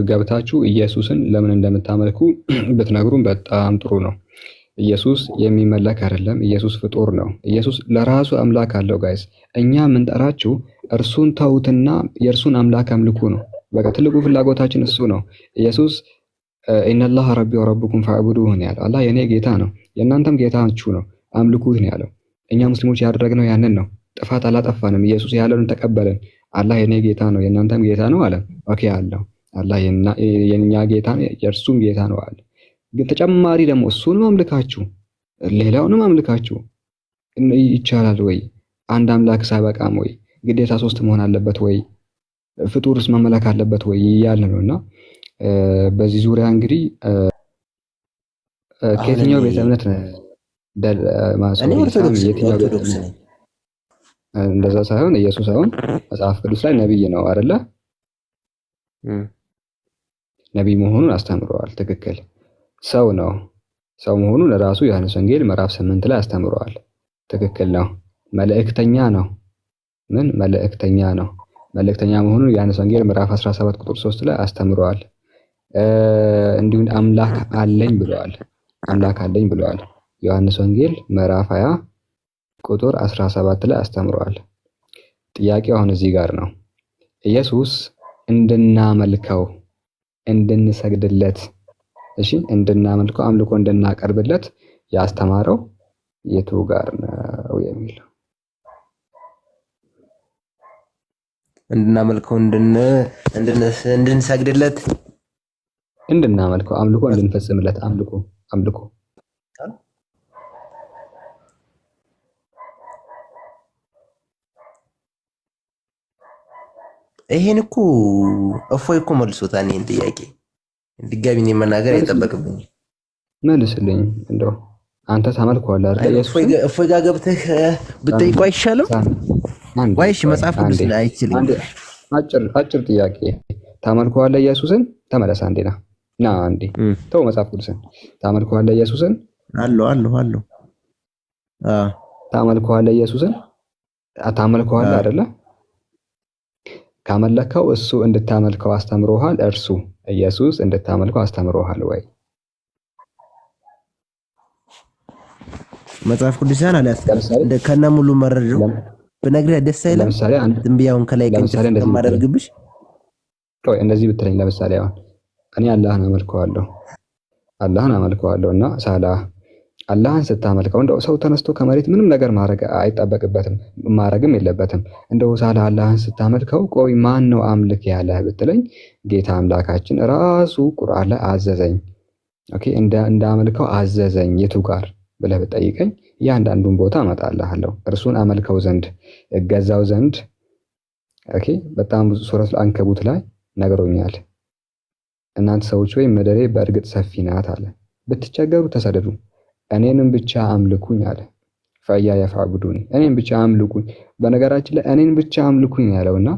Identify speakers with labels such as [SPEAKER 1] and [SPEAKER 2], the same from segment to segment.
[SPEAKER 1] ገብታችሁ ኢየሱስን ለምን እንደምታመልኩ ብትነግሩን በጣም ጥሩ ነው። ኢየሱስ የሚመለክ አይደለም። ኢየሱስ ፍጡር ነው። ኢየሱስ ለራሱ አምላክ አለው። ጋይስ እኛ የምንጠራችሁ እርሱን ተውትና የእርሱን አምላክ አምልኩ ነው። በቃ ትልቁ ፍላጎታችን እሱ ነው። ኢየሱስ ኢነላህ ረቢ ወረብኩም ፈዕቡዱሁ ነው ያለው። አላህ የኔ ጌታ ነው የእናንተም ጌታችሁ ነው አምልኩት ነው ያለው። እኛ ሙስሊሞች ያደረግነው ያንን ነው። ጥፋት አላጠፋንም። ኢየሱስ ያለንን ተቀበልን። አላህ የኔ ጌታ ነው የእናንተም ጌታ ነው አለ። ኦኬ አለው። አላህ የኛ ጌታ ነው የእርሱም ጌታ ነው አለ። ግን ተጨማሪ ደግሞ እሱንም አምልካችሁ ሌላውንም አምልካችሁ ይቻላል ወይ? አንድ አምላክ ሳይበቃም ወይ? ግዴታ ሶስት መሆን አለበት ወይ? ፍጡርስ መመለክ አለበት ወይ እያልን ነውና በዚህ ዙሪያ እንግዲህ ከየትኛው ቤተ እምነት እንደዛ ሳይሆን ኢየሱስ አሁን መጽሐፍ ቅዱስ ላይ ነብይ ነው አይደለ? ነብይ መሆኑን አስተምረዋል። ትክክል። ሰው ነው። ሰው መሆኑን ራሱ ዮሐንስ ወንጌል ምዕራፍ 8 ላይ አስተምረዋል። ትክክል ነው። መልእክተኛ ነው። ምን መልእክተኛ ነው? መልእክተኛ መሆኑን ዮሐንስ ወንጌል ምዕራፍ 17 ቁጥር 3 ላይ አስተምረዋል። እንዲሁም አምላክ አለኝ ብለዋል። አምላክ አለኝ ብለዋል። ዮሐንስ ወንጌል ምዕራፍ 20 ቁጥር 17 ላይ አስተምረዋል። ጥያቄው አሁን እዚህ ጋር ነው። ኢየሱስ እንድናመልከው እንድንሰግድለት እንድናመልከው አምልኮ እንድናቀርብለት ያስተማረው የቱ ጋር ነው የሚለው?
[SPEAKER 2] እንድናመልከው እንድንሰግድለት
[SPEAKER 1] እንድናመልከው አምልኮ እንድንፈጽምለት አምልኮ
[SPEAKER 2] ይሄን እኮ እፎይ እኮ መልሶታል። ይሄን ጥያቄ ድጋሚ እኔ መናገር አይጠበቅብኝም።
[SPEAKER 1] መልስልኝ። እንደው አንተ ታመልከዋለህ አይደል?
[SPEAKER 2] እፎይ ጋር ገብተህ ብትጠይቀው አይሻልም? ወይስ መጽሐፍ ቅዱስ ላይ አይችልም?
[SPEAKER 1] አጭር ጥያቄ። ታመልከዋለህ ኢየሱስን? ተመለስ አንዴ ና አንዴ ተው መጽሐፍ ቅዱስን። ታመልከዋለህ ኢየሱስን?
[SPEAKER 2] አለው
[SPEAKER 1] ታመልከዋለህ ኢየሱስን? ታመልከዋለህ አይደለ? ካመለከው እሱ እንድታመልከው አስተምሮሃል። እርሱ ኢየሱስ እንድታመልከው አስተምሮሃል ወይ?
[SPEAKER 2] መጽሐፍ ቅዱስን አላስቀምጥ ከነ ሙሉ መረጃው በነገር ደስ አይልም።
[SPEAKER 1] ለምሳሌ
[SPEAKER 2] ትንቢያውን ከላይ ከማደርግብሽ
[SPEAKER 1] እንደዚህ ብትለኝ፣ ለምሳሌ አሁን እኔ አላህን አመልከዋለሁና አላህን ስታመልከው እንደው ሰው ተነስቶ ከመሬት ምንም ነገር ማድረግ አይጠበቅበትም፣ ማድረግም የለበትም። እንደው አላህን ስታመልከው ቆይ ማን ነው አምልክ ያለህ ብትለኝ፣ ጌታ አምላካችን ራሱ ቁርአን ላይ አዘዘኝ። ኦኬ እንዳመልከው አዘዘኝ። የቱ ጋር ብለህ ብትጠይቀኝ እያንዳንዱን ቦታ አመጣልሃለሁ። እርሱን አመልከው ዘንድ እገዛው ዘንድ ኦኬ በጣም ብዙ ሱረቱል አንከቡት ላይ ነግሮኛል። እናንተ ሰዎች ወይ ምድሬ በእርግጥ ሰፊ ናት አለ። ብትቸገሩ ተሰደዱ እኔንም ብቻ አምልኩኝ አለ። ፈኢያየ ፈዕቡዱኒ እኔን ብቻ አምልኩኝ። በነገራችን ላይ እኔን ብቻ አምልኩኝ ያለውና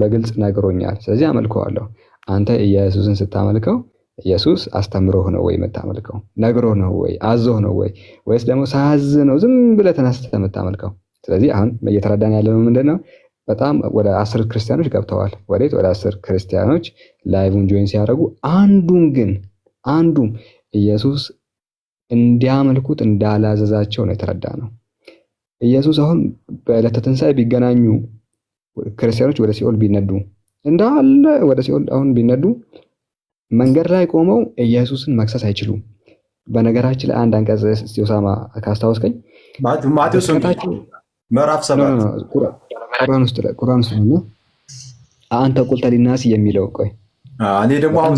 [SPEAKER 1] በግልጽ ነግሮኛል። ስለዚህ አመልከዋለሁ። አንተ ኢየሱስን ስታመልከው ኢየሱስ አስተምሮህ ነው ወይ የምታመልከው? ነግሮህ ነው ወይ? አዞህ ነው ወይ? ወይስ ደግሞ ሳያዝ ነው ዝም ብለህ ተነስተህ የምታመልከው? ስለዚህ አሁን እየተረዳን ያለነው ምንድነው? በጣም ወደ 10 ክርስቲያኖች ገብተዋል። ወደ 10 ክርስቲያኖች ላይቭን ጆይን ሲያደርጉ አንዱም ኢየሱስ እንዲያመልኩት እንዳላዘዛቸው ነው የተረዳነው። ኢየሱስ አሁን በዕለተ ትንሣኤ ቢገናኙ ክርስቲያኖች ወደ ሲኦል ቢነዱ እንዳለ ወደ ሲኦል አሁን ቢነዱ መንገድ ላይ ቆመው ኢየሱስን መክሰስ አይችሉም። በነገራችን ላይ አንድ አንቀጽ ኡሳማ ካስታወስከኝ
[SPEAKER 3] ማቴዎስ ምዕራፍ 7
[SPEAKER 1] ቁርአን ውስጥ ነው አንተ ቁልተ ሊናስ የሚለው። ቆይ
[SPEAKER 3] እኔ ደግሞ አሁን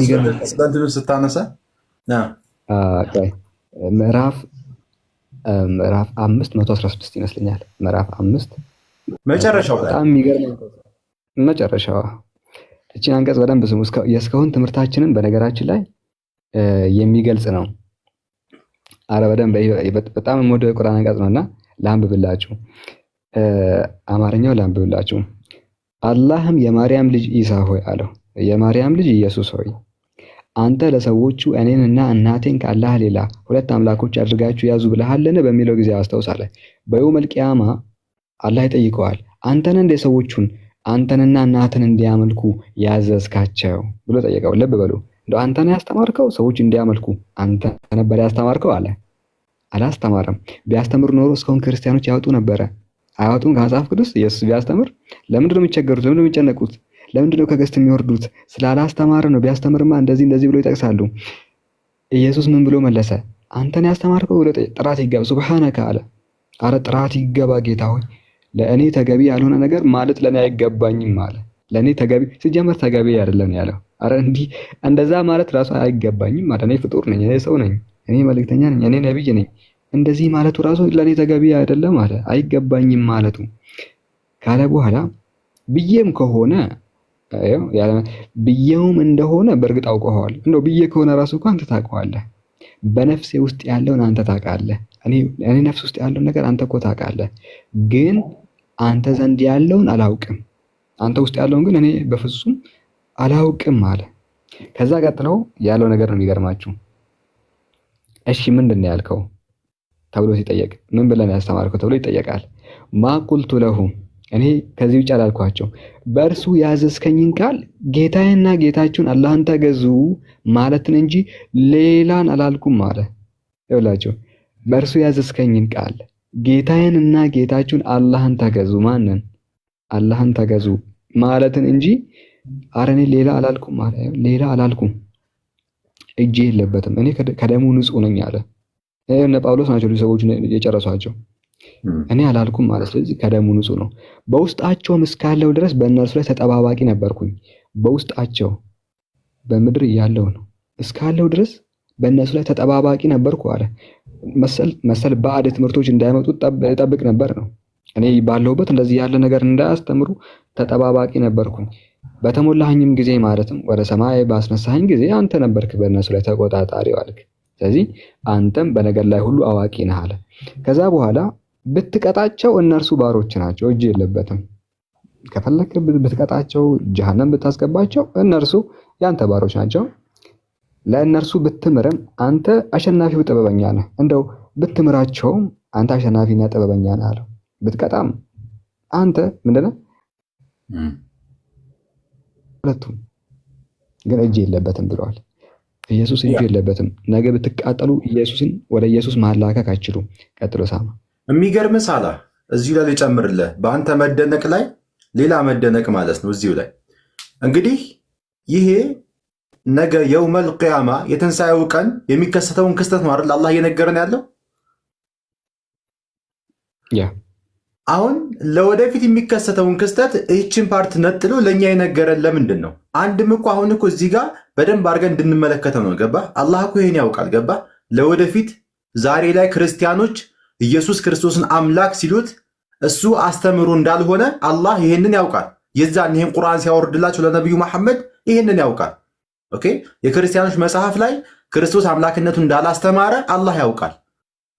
[SPEAKER 3] ስለእንትኑ ስታነሳ
[SPEAKER 1] ምዕራፍ 5:116 ይመስለኛል። ምዕራፍ 5
[SPEAKER 3] መጨረሻው
[SPEAKER 1] በጣም የሚገርም መጨረሻው። እቺን አንቀጽ በደንብ ስሙ። የእስካሁን ትምህርታችንን በነገራችን ላይ የሚገልጽ ነው። አረ በደንብ በጣም የምወደው የቁርአን አንቀጽ ነውና ላንብብላችሁ። አማርኛው ላንብብላችሁ። አላህም የማርያም ልጅ ኢሳ ሆይ አለው፣ የማርያም ልጅ ኢየሱስ ሆይ አንተ ለሰዎቹ እኔንና እናቴን ከአላህ ሌላ ሁለት አምላኮች አድርጋችሁ ያዙ ብለሃልን በሚለው ጊዜ አስታውሳለህ። በየውመል ቂያማ አላህ ይጠይቀዋል፣ አንተን እንደ ሰዎቹን አንተንና እናትን እንዲያመልኩ ያዘዝካቸው ብሎ ጠየቀው። ልብ በሉ እንደው አንተ ነህ ያስተማርከው ሰዎች እንዲያመልኩ አንተ ነበር ያስተማርከው አለ። አላስተማረም። ቢያስተምር ኖሮ እስካሁን ክርስቲያኖች ያወጡ ነበረ። አያወጡም ከመጽሐፍ ቅዱስ። ኢየሱስ ቢያስተምር ለምንድን ነው የሚቸገሩት? ለምንድን ነው የሚጨነቁት? ለምንድን ነው ከገስት የሚወርዱት? ስላላስተማረ ነው። ቢያስተምርማ እንደዚህ ብሎ ይጠቅሳሉ። ኢየሱስ ምን ብሎ መለሰ? አንተን ያስተማርከው ብሎ ጥራት ይገባ ሱብሃነከ አለ። አረ ጥራት ይገባ ጌታ ሆይ፣ ለእኔ ተገቢ ያልሆነ ነገር ማለት ለእኔ አይገባኝም አለ። ለእኔ ተገቢ ሲጀመር ተገቢ አይደለም ያለው። አረ እንዲህ እንደዛ ማለት ራሱ አይገባኝም ማለት እኔ ፍጡር ነኝ፣ እኔ ሰው ነኝ፣ እኔ መልእክተኛ ነኝ፣ እኔ ነብይ ነኝ። እንደዚህ ማለቱ ራሱ ለኔ ተገቢ አይደለም አለ። አይገባኝም ማለቱ ካለ በኋላ ብዬም ከሆነ ብዬውም እንደሆነ በእርግጥ አውቀዋል። እንደው ብዬ ከሆነ ራሱ እኮ አንተ ታውቀዋለህ። በነፍሴ ውስጥ ያለውን አንተ ታውቃለህ። እኔ ነፍስ ውስጥ ያለውን ነገር አንተ እኮ ታውቃለህ። ግን አንተ ዘንድ ያለውን አላውቅም። አንተ ውስጥ ያለውን ግን እኔ በፍጹም አላውቅም አለ። ከዛ ቀጥለው ያለው ነገር ነው የሚገርማችሁ። እሺ ምንድን ነው ያልከው ተብሎ ሲጠየቅ ምን ብለን ያስተማርከው ተብሎ ይጠየቃል። ማቁልቱ ለሁም እኔ ከዚህ ውጭ አላልኳቸው፣ በእርሱ ያዘዝከኝን ቃል ጌታዬና ጌታችሁን አላህን ተገዙ ማለትን እንጂ ሌላን አላልኩም አለ። ይኸውላችሁ በእርሱ ያዘዝከኝን ቃል ጌታዬንና ጌታችሁን አላህን ተገዙ፣ ማንን? አላህን ተገዙ ማለትን እንጂ ኧረ እኔ ሌላ አላልኩም አለ። ሌላ አላልኩም፣ እጄ የለበትም፣ እኔ ከደሙ ንጹህ ነኝ አለ። እነ ጳውሎስ ናቸው ሰዎች የጨረሷቸው። እኔ አላልኩም ማለት ስለዚህ ከደሙ ንጹህ ነው። በውስጣቸውም እስካለው ድረስ በእነርሱ ላይ ተጠባባቂ ነበርኩኝ። በውስጣቸው በምድር ያለው ነው እስካለው ድረስ በእነሱ ላይ ተጠባባቂ ነበርኩ አለ። መሰል ባዕድ ትምህርቶች እንዳይመጡ ጠብቅ ነበር ነው። እኔ ባለሁበት እንደዚህ ያለ ነገር እንዳያስተምሩ ተጠባባቂ ነበርኩኝ። በተሞላኸኝም ጊዜ ማለትም ወደ ሰማይ ባስነሳኸኝ ጊዜ አንተ ነበርክ በእነሱ ላይ ተቆጣጣሪው አልክ። ስለዚህ አንተም በነገር ላይ ሁሉ አዋቂ ነህ አለ። ከዛ በኋላ ብትቀጣቸው እነርሱ ባሮች ናቸው፣ እጅ የለበትም። ከፈለክ ብትቀጣቸው ጀሃነም ብታስገባቸው እነርሱ ያንተ ባሮች ናቸው። ለእነርሱ ብትምርም አንተ አሸናፊው ጥበበኛ ነህ። እንደው ብትምራቸውም አንተ አሸናፊና ጥበበኛ ነህ አለው። ብትቀጣም አንተ ምንድነው? ሁለቱም ግን እጅ የለበትም ብለዋል። ኢየሱስ እጅ የለበትም። ነገ ብትቃጠሉ ኢየሱስን ወደ ኢየሱስ ማላከክ አይችሉም። ቀጥሎ ሳማ
[SPEAKER 3] የሚገርም ሳላ እዚሁ ላይ ልጨምርልህ፣ በአንተ መደነቅ ላይ ሌላ መደነቅ ማለት ነው። እዚሁ ላይ እንግዲህ ይሄ ነገ የውመል ቂያማ የትንሣኤው ቀን የሚከሰተውን ክስተት ነው አይደል አላህ እየነገረን ያለው። አሁን ለወደፊት የሚከሰተውን ክስተት ይህችን ፓርት ነጥሎ ለእኛ የነገረን ለምንድን ነው? አንድም እኮ አሁን እኮ እዚህ ጋር በደንብ አድርገን እንድንመለከተው ነው። ገባ? አላህ እኮ ይሄን ያውቃል። ገባ? ለወደፊት ዛሬ ላይ ክርስቲያኖች ኢየሱስ ክርስቶስን አምላክ ሲሉት እሱ አስተምሮ እንዳልሆነ አላህ ይሄንን ያውቃል። የዛን ይሄን ቁርአን ሲያወርድላቸው ለነቢዩ መሐመድ ይሄንን ያውቃል። ኦኬ፣ የክርስቲያኖች መጽሐፍ ላይ ክርስቶስ አምላክነቱን እንዳላስተማረ አላህ ያውቃል።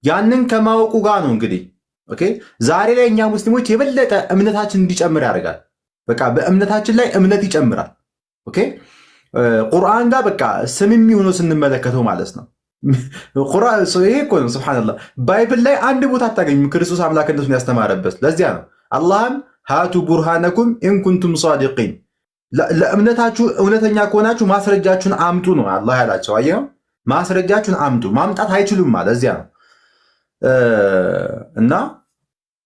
[SPEAKER 3] ያንን ከማወቁ ጋር ነው እንግዲህ ኦኬ፣ ዛሬ ላይ እኛ ሙስሊሞች የበለጠ እምነታችን እንዲጨምር ያደርጋል። በቃ በእምነታችን ላይ እምነት ይጨምራል። ኦኬ፣ ቁርአን ጋር በቃ ስምም ሆኖ ስንመለከተው ማለት ነው። ቁርአን ይሄ እኮ ነው ሱብሃንአላህ። ባይብል ላይ አንድ ቦታ አታገኙም ክርስቶስ አምላክነቱን ያስተማረበት። ለዚያ ነው አላህም ሃቱ ቡርሃነኩም ኢንኩንቱም ሷዲቂን፣ ለእምነታችሁ እውነተኛ ከሆናችሁ ማስረጃችሁን አምጡ ነው አላህ ያላቸው። አየኸው፣ ማስረጃችሁን አምጡ። ማምጣት አይችሉም ማለት እዚያ ነው። እና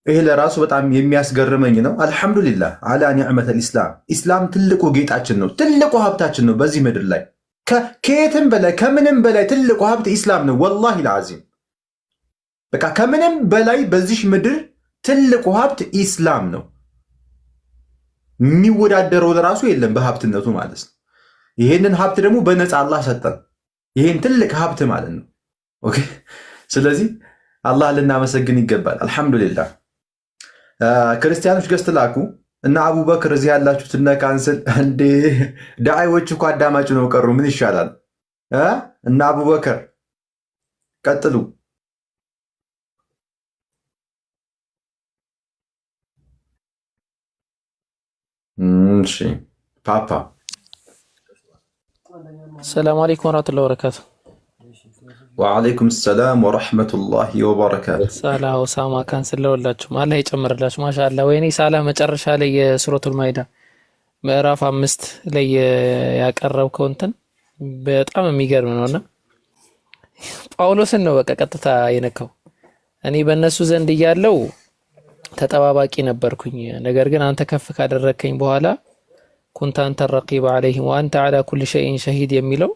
[SPEAKER 3] ይሄ ለራሱ በጣም የሚያስገርመኝ ነው። አልሐምዱሊላህ አላ ኒዕመተል ኢስላም። ኢስላም ትልቁ ጌጣችን ነው፣ ትልቁ ሀብታችን ነው በዚህ ምድር ላይ ከየትም በላይ ከምንም በላይ ትልቁ ሀብት ኢስላም ነው። ወላሂ ልዓዚም በቃ ከምንም በላይ በዚህ ምድር ትልቁ ሀብት ኢስላም ነው። የሚወዳደረው ለራሱ የለም በሀብትነቱ ማለት ነው። ይሄንን ሀብት ደግሞ በነፃ አላህ ሰጠን። ይሄን ትልቅ ሀብት ማለት ነው። ኦኬ፣ ስለዚህ አላህ ልናመሰግን ይገባል። አልሐምዱሊላህ። ክርስቲያኖች ገዝት ላኩ እና አቡበክር እዚህ ያላችሁት እነ ካንስል እንዴ ዳዒዎች እኮ አዳማጭ ነው ቀሩ። ምን ይሻላል? እና አቡበክር ቀጥሉ። እሺ ፓፓ
[SPEAKER 4] ሰላም አለይኩም ወራህመቱላሂ ወበረካቱ።
[SPEAKER 3] ወዓለይኩም ሰላም ወረሕመቱላሂ ወበረካቱ።
[SPEAKER 4] ሳላ ኡሳማ ካንስል ለወላችሁም አላህ ይጨምርላችሁ። ማሻአላህ። ወይኔ ሳላ መጨረሻ ላይ የሱረቱል ማይዳ ምዕራፍ 5 ላይ ያቀረብከው እንትን በጣም የሚገርም ነውና ጳውሎስን ነው በቃ ቀጥታ የነካው። እኔ በእነሱ ዘንድ እያለው ተጠባባቂ ነበርኩኝ። ነገር ግን አንተ ከፍ ካደረከኝ በኋላ ኩንተ አንተ ረቂብ አለይሂም ወአንተ ዐላ ኩሊ ሸይኢን ሸሂድ የሚለው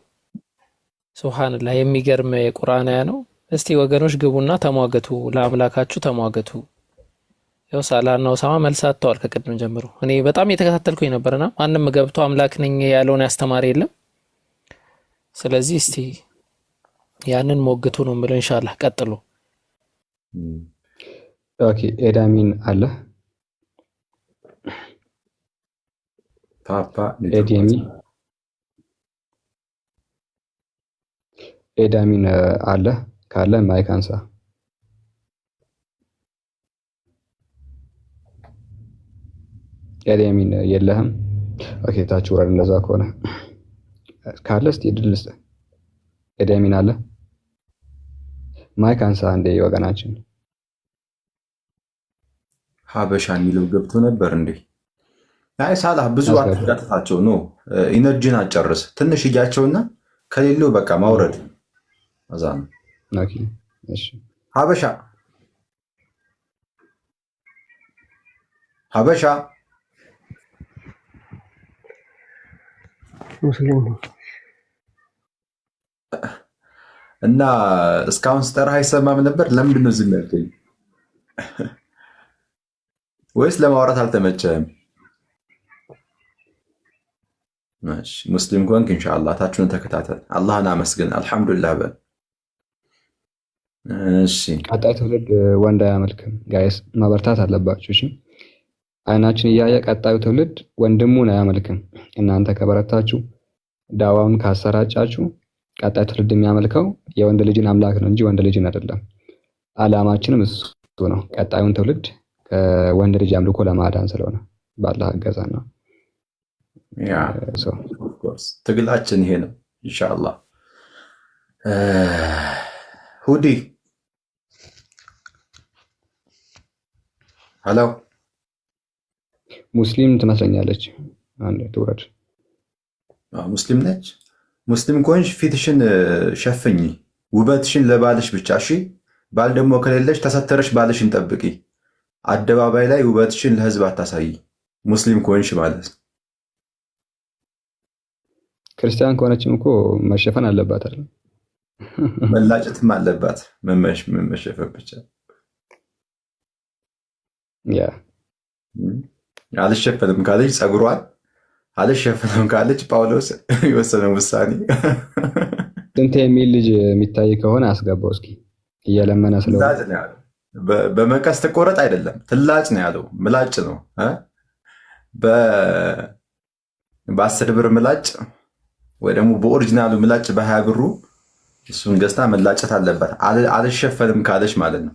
[SPEAKER 4] ሱብሃንአላህ የሚገርም የቁርአን አያ ነው። እስቲ ወገኖች ግቡና ተሟገቱ፣ ለአምላካችሁ ተሟገቱ። ያው ሳላና ኡሳማ መልስ አጥተዋል ከቅድም ጀምሮ። እኔ በጣም የተከታተልኩኝ ነበርና ማንም ገብቶ አምላክ ነኝ ያለውን ያስተማረ የለም። ስለዚህ እስቲ ያንን ሞግቱ ነው የምለው። ኢንሻአላህ ቀጥሉ።
[SPEAKER 1] ኦኬ ኤዳሚን አለ
[SPEAKER 3] ፓፓ
[SPEAKER 1] ኤዳሚን አለ ካለ ማይክ አንሳ። ኤዳሚን የለህም? ኦኬ ታች ወረድ። እንደዛ ከሆነ ካለ እስቲ እድል ልስጥ። ኤዳሚን አለ? ማይክ አንሳ እንደ ወገናችን።
[SPEAKER 3] ሀበሻ የሚለው ገብቶ ነበር እንዴ? አይ ሳላህ ብዙ አትጋጥታቸው ነው። ኢነርጂን አጨርስ ትንሽ እያቸውና ከሌለው በቃ ማውረድ አዛ ነው።
[SPEAKER 1] ኦኬ እሺ።
[SPEAKER 3] ሀበሻ
[SPEAKER 5] ሙስሊም
[SPEAKER 3] እና እስካሁን ስጠራህ አይሰማም ነበር። ለምንድን ነው ዝም ያልከኝ? ወይስ ለማውራት አልተመቸህም? እሺ ሙስሊም ከሆንክ ኢንሻአላህ ታችሁን ተከታተል፣ አላህን አመስግን፣ አልሐምዱሊላህ በል። እሺ
[SPEAKER 1] ቀጣይ ትውልድ ወንድ አያመልክም። ጋይስ ማበርታት አለባችሁ። እሺ አይናችን እያየ ቀጣዩ ትውልድ ወንድሙን አያመልክም። እናንተ ከበረታችሁ ዳዋውን ካሰራጫችሁ ቀጣይ ትውልድ የሚያመልከው የወንድ ልጅን አምላክ ነው እንጂ ወንድ ልጅን አይደለም። አላማችንም እሱ ነው፣ ቀጣዩን ትውልድ ከወንድ ልጅ አምልኮ ለማዳን ስለሆነ ባላህ እገዛ ነው።
[SPEAKER 3] ያ ትግላችን ይሄ ነው ኢንሻአላህ። ሁዲ ሄሎ፣
[SPEAKER 1] ሙስሊም ትመስለኛለች። አንዴ ትውረድ።
[SPEAKER 3] ሙስሊም ነች። ሙስሊም ከሆንሽ ፊትሽን ሸፍኝ፣ ውበትሽን ለባልሽ ብቻ እሺ። ባል ደግሞ ከሌለሽ ተሰተረሽ ባልሽን ጠብቂ። አደባባይ ላይ ውበትሽን ለህዝብ አታሳይ፣ ሙስሊም ከሆንሽ ማለት።
[SPEAKER 1] ክርስቲያን ከሆነችም እኮ መሸፈን አለባት አይደል?
[SPEAKER 3] መላጨትም አለባት። መሸፈን ብቻ
[SPEAKER 1] ያ
[SPEAKER 3] አልሸፈንም ካለች ጸጉሯን፣ አልሸፈንም ካለች ጳውሎስ የወሰነው ውሳኔ።
[SPEAKER 1] ስንት የሚል ልጅ የሚታይ ከሆነ አስገባው እስኪ። እየለመነ ስለሆነ
[SPEAKER 3] በመቀስ ትቆረጥ አይደለም፣ ትላጭ ነው ያለው። ምላጭ ነው በ10 ብር ምላጭ ወይ ደግሞ በኦሪጂናሉ ምላጭ በ20 ብሩ እሱን ገዝታ መላጨት አለባት። አልሸፈንም ካለች ማለት ነው።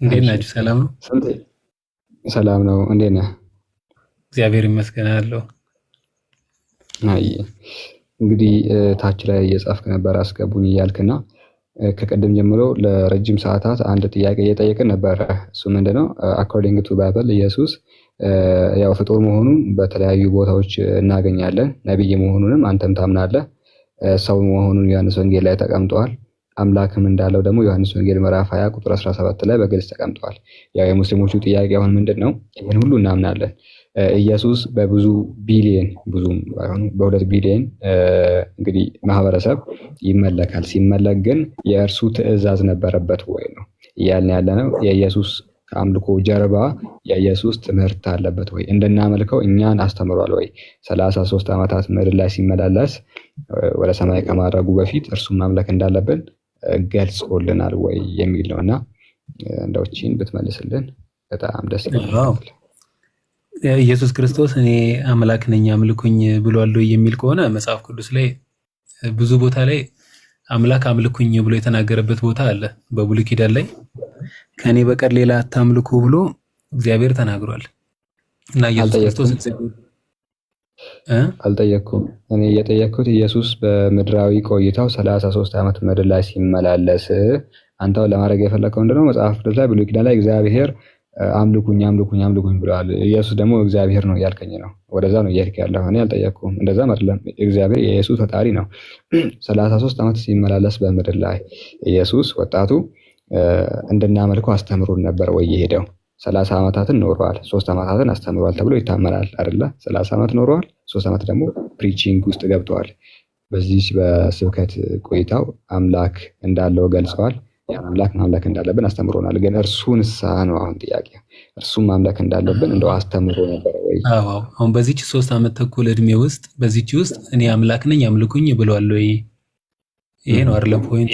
[SPEAKER 5] እንዴት ናችሁ? ሰላም ነው?
[SPEAKER 1] ሰላም ነው። እንዴት ነህ?
[SPEAKER 5] እግዚአብሔር ይመስገን አለው።
[SPEAKER 1] አይ እንግዲህ ታች ላይ እየጻፍክ ነበር አስገቡኝ እያልክና ከቀደም ጀምሮ ለረጅም ሰዓታት አንድ ጥያቄ እየጠየቅን ነበረ። እሱ ምንድነው? አኮርዲንግ ቱ ባይብል ኢየሱስ ያው ፍጡር መሆኑን በተለያዩ ቦታዎች እናገኛለን። ነብይ መሆኑንም አንተም ታምናለህ። ሰው መሆኑን ዮሐንስ ወንጌል ላይ ተቀምጧል። አምላክም እንዳለው ደግሞ ዮሐንስ ወንጌል ምዕራፍ 20 ቁጥር 17 ላይ በግልጽ ተቀምጧል። ያው የሙስሊሞቹ ጥያቄ አሁን ምንድነው? ይሄን ሁሉ እናምናለን። ኢየሱስ በብዙ ቢሊየን ብዙም ባይሆኑ በ2 ቢሊየን እንግዲህ ማህበረሰብ ይመለካል። ሲመለክ ግን የእርሱ ትእዛዝ ነበረበት ወይ ነው እያልን ያለነው። የኢየሱስ አምልኮ ጀርባ የኢየሱስ ትምህርት አለበት ወይ? እንድናመልከው እኛን አስተምሯል ወይ? 33 ዓመታት ምድር ላይ ሲመላለስ ወደ ሰማይ ከማድረጉ በፊት እርሱን ማምለክ እንዳለብን ገልጾልናል ወይ የሚል ነውና እንደውቺን ብትመልስልን በጣም ደስ ይላል።
[SPEAKER 5] ኢየሱስ ክርስቶስ እኔ አምላክ ነኝ አምልኩኝ ብሏል የሚል ከሆነ መጽሐፍ ቅዱስ ላይ ብዙ ቦታ ላይ አምላክ አምልኩኝ ብሎ የተናገረበት ቦታ አለ። በብሉይ ኪዳን ላይ ከኔ በቀር ሌላ አታምልኩ ብሎ እግዚአብሔር ተናግሯል። እና ኢየሱስ ክርስቶስ
[SPEAKER 1] አልጠየቅኩም። እኔ የጠየቅኩት ኢየሱስ በምድራዊ ቆይታው 33 ዓመት ምድር ላይ ሲመላለስ አንተው ለማድረግ የፈለከው ምንድነው? መጽሐፍ ቅዱስ ላይ ብሉይ ኪዳን ላይ እግዚአብሔር አምልኩኝ አምልኩኝ አምልኩኝ ብለዋል። ኢየሱስ ደግሞ እግዚአብሔር ነው እያልከኝ ነው። ወደዛ ነው እያልክ ያለው። እኔ አልጠየቅኩም። እንደዛም አይደለም። እግዚአብሔር የኢየሱስ ፈጣሪ ነው። 33 ዓመት ሲመላለስ በምድር ላይ ኢየሱስ ወጣቱ እንድናመልከው አስተምሮን ነበር ወይ የሄደው? 30 ዓመታትን ኖረዋል። 3 ዓመታትን አስተምሯል ተብሎ ይታመናል አይደለ? 30 ዓመት ኖረዋል። 3 ዓመት ደግሞ ፕሪቺንግ ውስጥ ገብተዋል። በዚህ በስብከት ቆይታው አምላክ እንዳለው ገልጸዋል። ያን አምላክ ማምለክ እንዳለብን አስተምሮናል። ግን እርሱን ነው አሁን ጥያቄ። እርሱን ማምለክ እንዳለብን እንደው አስተምሮ ነበር ወይ?
[SPEAKER 5] አዎ አሁን በዚህች 3 ዓመት ተኩል እድሜ ውስጥ በዚህች ውስጥ እኔ አምላክ ነኝ አምልኩኝ ብለዋል ወይ? ይሄ ነው አይደለም ፖይንት?